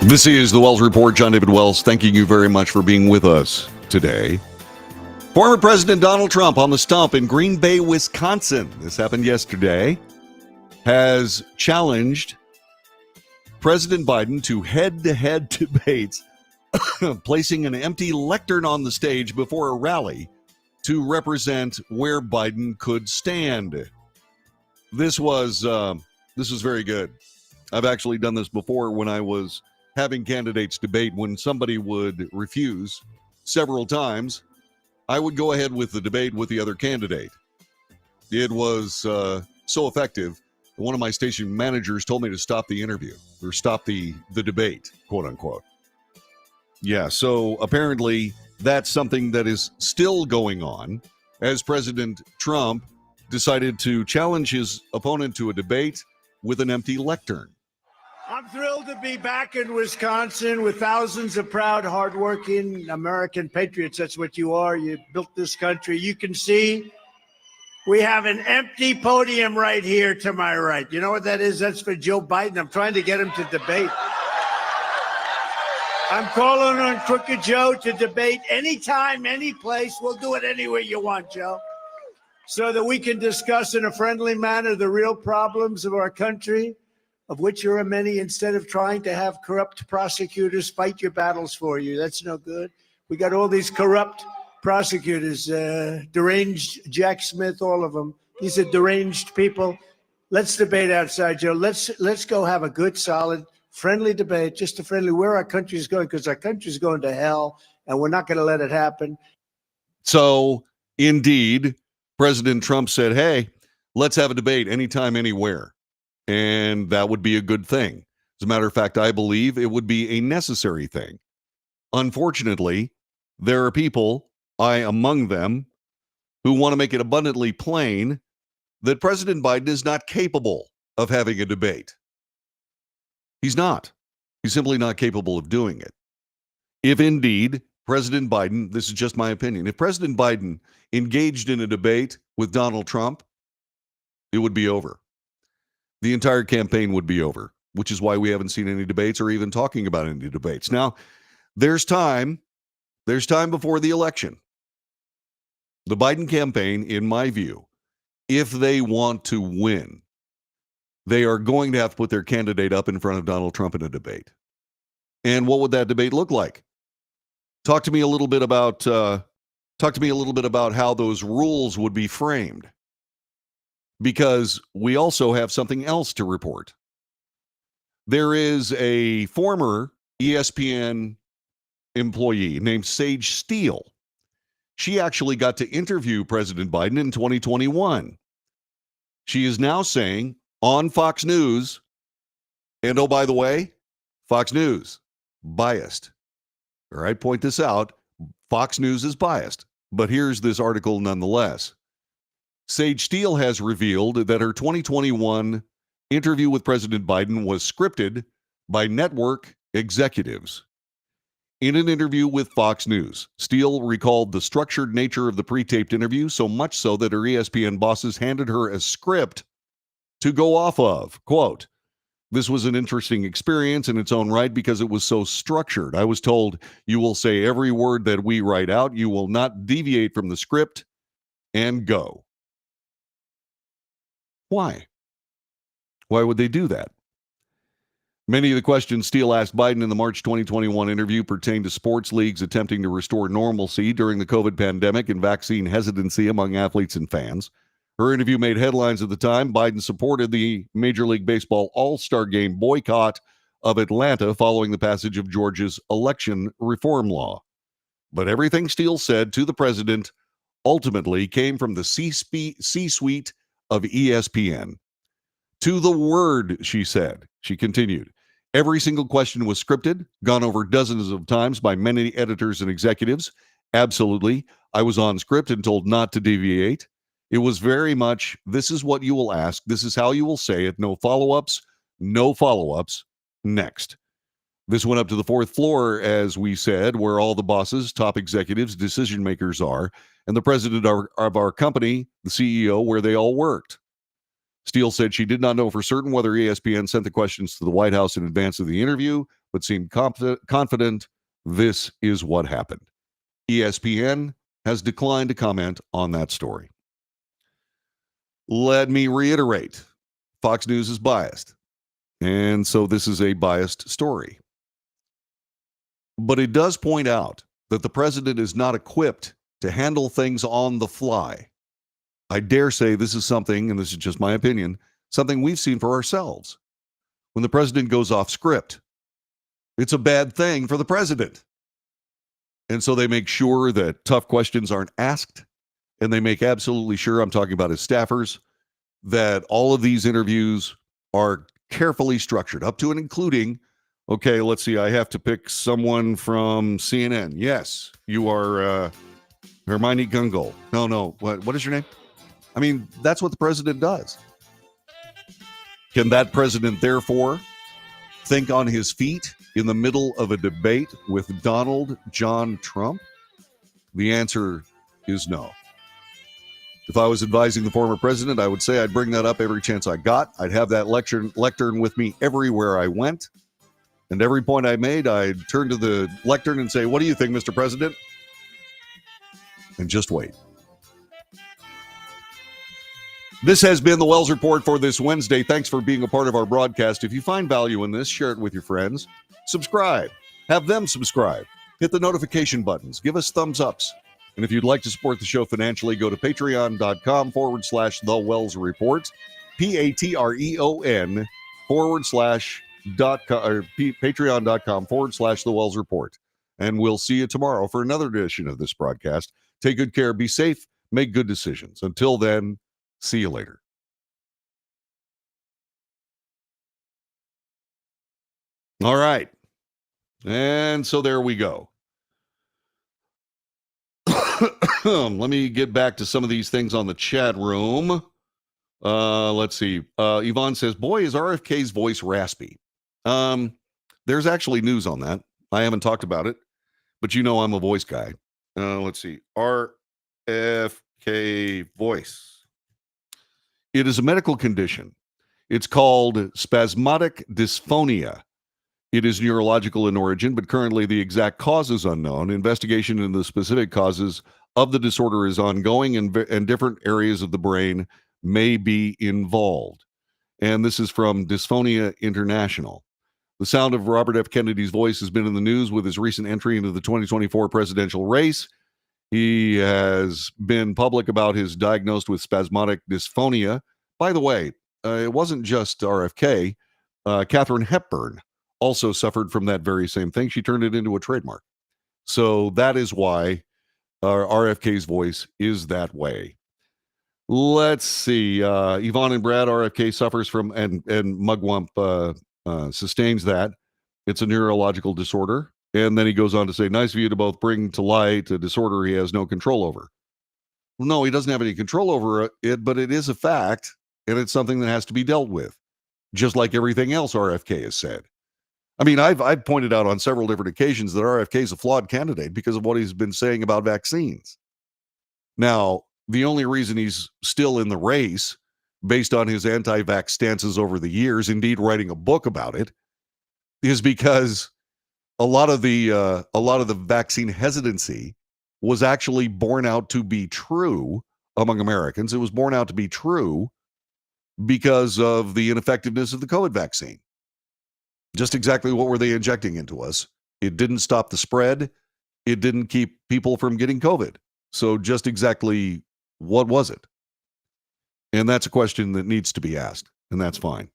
This is the Wells Report. John David Wells, thanking you very much for being with us today. Former President Donald Trump on the stump in Green Bay, Wisconsin, this happened yesterday, has challenged President Biden to head-to-head debates, placing an empty lectern on the stage before a rally to represent where Biden could stand. This was very good. I've actually done this before when I was having candidates debate. When somebody would refuse several times, I would go ahead with the debate with the other candidate. It was so effective. One of my station managers told me to stop the interview or stop the debate, quote unquote. Yeah, so apparently that's something that is still going on as President Trump decided to challenge his opponent to a debate with an empty lectern. I'm thrilled to be back in Wisconsin with thousands of proud, hardworking American patriots. That's what you are. You built this country. You can see We have an empty podium right here to my right. You know what that is? That's for Joe Biden. I'm trying to get him to debate. I'm calling on Crooked Joe to debate anytime, any place. We'll do it anywhere you want, Joe, so that we can discuss in a friendly manner the real problems of our country, of which there are many, instead of trying to have corrupt prosecutors fight your battles for you. That's no good. We got all these corrupt prosecutors, deranged Jack Smith, all of them. These are deranged people. Let's debate outside, Joe. Let's go have a good, solid, friendly debate, just a friendly, where our country is going, because our country is going to hell, and we're not going to let it happen. So, indeed, President Trump said, hey, let's have a debate anytime, anywhere. And that would be a good thing. As a matter of fact, I believe it would be a necessary thing. Unfortunately, there are people, I among them, who want to make it abundantly plain that President Biden is not capable of having a debate. He's not. He's simply not capable of doing it. If indeed President Biden, this is just my opinion, if President Biden engaged in a debate with Donald Trump, it would be over. The entire campaign would be over, which is why we haven't seen any debates or even talking about any debates. Now, there's time before the election. The Biden campaign, in my view, if they want to win, they are going to have to put their candidate up in front of Donald Trump in a debate. And what would that debate look like? Talk to me a little bit about how those rules would be framed. Because we also have something else to report. There is a former ESPN employee named Sage Steele. She actually got to interview President Biden in 2021. She is now saying on Fox News, and oh, by the way, Fox News, biased. All right, point this out. Fox News is biased. But here's this article nonetheless. Sage Steele has revealed that her 2021 interview with President Biden was scripted by network executives. In an interview with Fox News, Steele recalled the structured nature of the pre-taped interview, so much so that her ESPN bosses handed her a script to go off of. Quote, "This was an interesting experience in its own right because it was so structured. I was told, you will say every word that we write out. You will not deviate from the script, and go." Why? Why would they do that? Many of the questions Steele asked Biden in the March 2021 interview pertain to sports leagues attempting to restore normalcy during the COVID pandemic and vaccine hesitancy among athletes and fans. Her interview made headlines at the time. Biden supported the Major League Baseball All-Star Game boycott of Atlanta following the passage of Georgia's election reform law. But everything Steele said to the president ultimately came from the C-suite of ESPN. To the word, she said. She continued, "Every single question was scripted, gone over dozens of times by many editors and executives. Absolutely. I was on script and told not to deviate. It was very much, this is what you will ask. This is how you will say it. No follow-ups. No follow-ups. Next." This went up to the fourth floor, as we said, where all the bosses, top executives, decision makers are, and the president of our company, the CEO, where they all worked. Steele said she did not know for certain whether ESPN sent the questions to the White House in advance of the interview, but seemed confident this is what happened. ESPN has declined to comment on that story. Let me reiterate, Fox News is biased, and so this is a biased story. But it does point out that the president is not equipped to handle things on the fly. I dare say this is something, and this is just my opinion, something we've seen for ourselves. When the president goes off script, it's a bad thing for the president. And so they make sure that tough questions aren't asked, and they make absolutely sure, I'm talking about his staffers, that all of these interviews are carefully structured, up to and including, okay, let's see, I have to pick someone from CNN. Yes, you are Hermione Gungle. No, what is your name? I mean, that's what the president does. Can that president, therefore, think on his feet in the middle of a debate with Donald John Trump? The answer is no. If I was advising the former president, I would say I'd bring that up every chance I got. I'd have that lectern with me everywhere I went. And every point I made, I'd turn to the lectern and say, "What do you think, Mr. President?" And just wait. This has been the Wells Report for this Wednesday. Thanks for being a part of our broadcast. If you find value in this, share it with your friends. Subscribe. Have them subscribe. Hit the notification buttons. Give us thumbs ups. And if you'd like to support the show financially, go to patreon.com/The Wells Report. Patreon patreon.com/The Wells Report. And we'll see you tomorrow for another edition of this broadcast. Take good care. Be safe. Make good decisions. Until then, see you later. All right. And so there we go. Let me get back to some of these things on the chat room. Let's see. Yvonne says, boy, is RFK's voice raspy. There's actually news on that. I haven't talked about it, but you know I'm a voice guy. Let's see. RFK voice. It is a medical condition. It's called spasmodic dysphonia. It is neurological in origin, but currently the exact cause is unknown. Investigation into the specific causes of the disorder is ongoing, and different areas of the brain may be involved. And this is from Dysphonia International. The sound of Robert F. Kennedy's voice has been in the news with his recent entry into the 2024 presidential race. He has been public about his diagnosed with spasmodic dysphonia. By the way, it wasn't just RFK. Katharine Hepburn also suffered from that very same thing. She turned it into a trademark. So that is why RFK's voice is that way. Let's see. Yvonne and Brad, RFK suffers from, and Mugwump sustains that. It's a neurological disorder. And then he goes on to say, nice of you to both bring to light a disorder he has no control over. Well, no, he doesn't have any control over it, but it is a fact, and it's something that has to be dealt with, just like everything else RFK has said. I mean, I've pointed out on several different occasions that RFK is a flawed candidate because of what he's been saying about vaccines. Now, the only reason he's still in the race, based on his anti-vax stances over the years, indeed writing a book about it, is because a lot of the vaccine hesitancy was actually borne out to be true among Americans. It was borne out to be true because of the ineffectiveness of the COVID vaccine. Just exactly what were they injecting into us? It didn't stop the spread. It didn't keep people from getting COVID. So just exactly what was it? And that's a question that needs to be asked, and that's fine.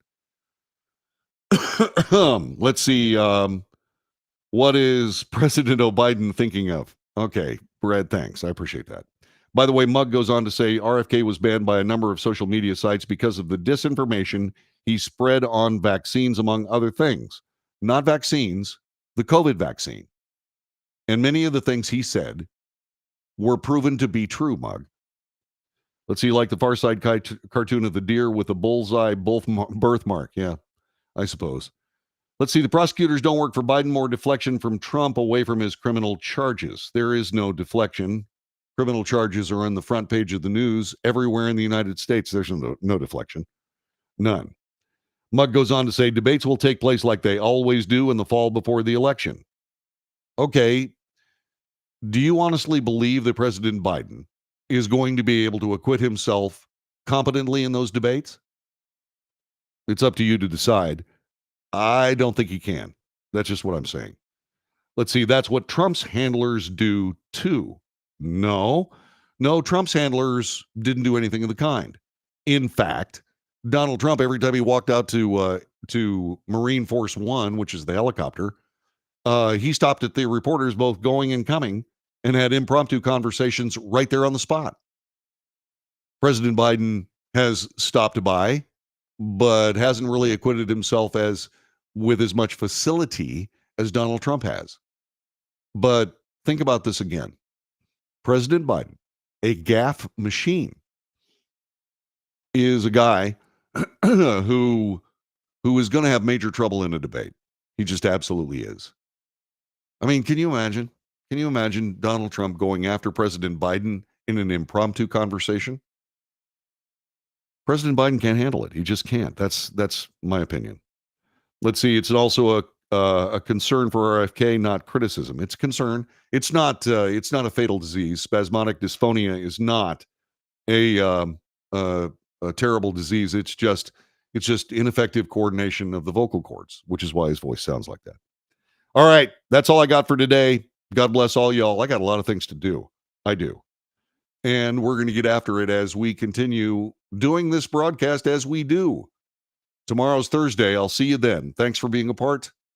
Let's see. What is President Biden thinking of? Okay, Brad, thanks. I appreciate that. By the way, Mug goes on to say RFK was banned by a number of social media sites because of the disinformation he spread on vaccines, among other things. Not vaccines, the COVID vaccine. And many of the things he said were proven to be true, Mug. Let's see, like the Far Side cartoon of the deer with a bullseye birthmark. Yeah, I suppose. Let's see, the prosecutors don't work for Biden. More deflection from Trump away from his criminal charges. There is no deflection. Criminal charges are on the front page of the news everywhere in the United States. There's no deflection. None. Mug goes on to say debates will take place like they always do in the fall before the election. Okay, do you honestly believe that President Biden is going to be able to acquit himself competently in those debates? It's up to you to decide. I don't think he can. That's just what I'm saying. Let's see, that's what Trump's handlers do too. No, Trump's handlers didn't do anything of the kind. In fact, Donald Trump, every time he walked out to Marine Force One, which is the helicopter, he stopped at the reporters both going and coming and had impromptu conversations right there on the spot. President Biden has stopped by, but hasn't really acquitted himself with as much facility as Donald Trump has. But think about this again. President Biden, a gaffe machine, is a guy who is going to have major trouble in a debate. He just absolutely is. I mean, can you imagine? Can you imagine Donald Trump going after President Biden in an impromptu conversation? President Biden can't handle it. He just can't. That's my opinion. Let's see. It's also a concern for RFK, not criticism. It's concern. It's not a fatal disease. Spasmodic dysphonia is not a terrible disease. It's just ineffective coordination of the vocal cords, which is why his voice sounds like that. All right, that's all I got for today. God bless all y'all. I got a lot of things to do. I do. And we're going to get after it as we continue doing this broadcast as we do. Tomorrow's Thursday. I'll see you then. Thanks for being a part.